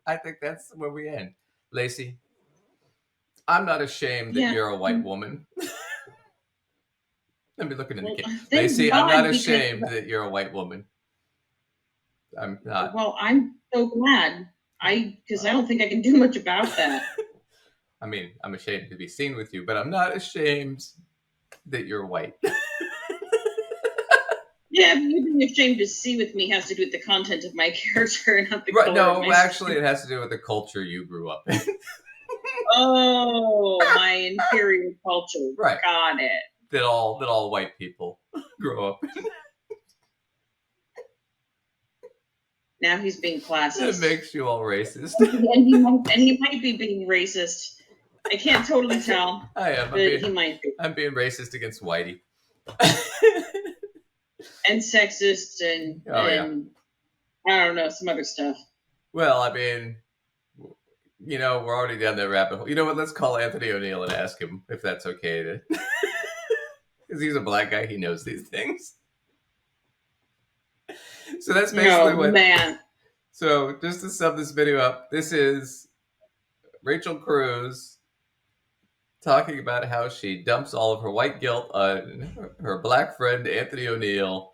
I think that's where we end. Lacey, I'm not ashamed that you're a white woman. Let me look into the camera. Lacey, I'm not ashamed that you're a white woman. I'm not. Well, I'm so glad. Because I don't think I can do much about that. I mean, I'm ashamed to be seen with you, but I'm not ashamed that you're white. Yeah, you being ashamed to see with me has to do with the content of my character, not the color No, of my actually, it has to do with the culture you grew up in. Oh, my inferior culture. Right. Got it. That all white people grow up in. Now he's being classist. That makes you all racist. And he might be being racist. I can't totally tell. I am. He might be. I'm being racist against Whitey. And sexist and I don't know, some other stuff. Well, I mean, we're already down that rabbit hole. You know what? Let's call Anthony O'Neill and ask him if that's okay. Because he's a black guy. He knows these things. So that's basically man. So just to sum this video up, this is Rachel Cruz talking about how she dumps all of her white guilt on her black friend Anthony O'Neill,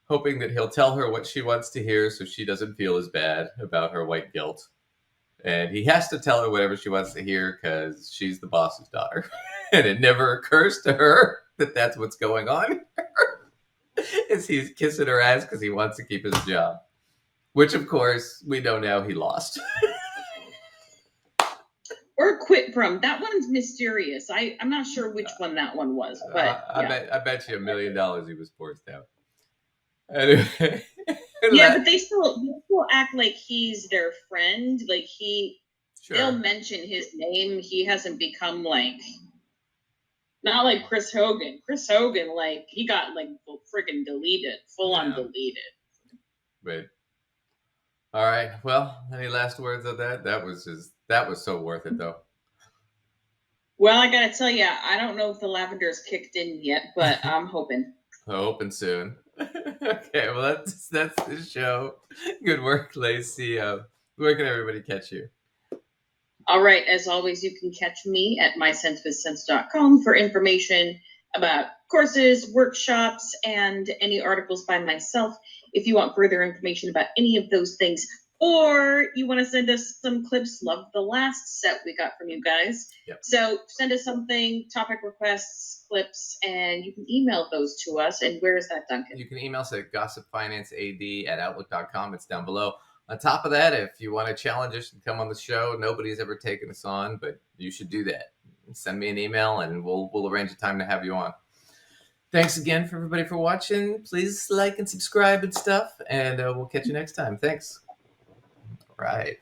hoping that he'll tell her what she wants to hear so she doesn't feel as bad about her white guilt. And he has to tell her whatever she wants to hear because she's the boss's daughter. And it never occurs to her that that's what's going on. Is he's kissing her ass because he wants to keep his job. Which, of course, we know now he lost. Or quit from. That one's mysterious. I'm not sure which one that one was, but I bet you $1 million he was forced out. Anyway. Yeah, but they still act like he's their friend. Like they'll mention his name. He hasn't become not like Chris Hogan. Chris Hogan, he got freaking deleted, full on deleted. But all right. Well, any last words on that? That was so worth it, though. Well, I gotta tell you, I don't know if the lavender's kicked in yet, but I'm hoping. Hoping soon. Okay, well that's the show. Good work, Lacey. Where can everybody catch you? All right, as always, you can catch me at mysensewithsense.com for information about courses, workshops, and any articles by myself. If you want further information about any of those things, Or you want to send us some clips. Love the last set we got from you guys. Yep. So send us something, topic requests, clips, and you can email those to us. And where is that, Duncan? You can email us at gossipfinancead@outlook.com. It's down below. On top of that, if you want to challenge us and come on the show, nobody's ever taken us on, but you should do that. Send me an email and we'll arrange a time to have you on. Thanks again for everybody for watching. Please like and subscribe and stuff, and we'll catch you next time. Thanks. All right.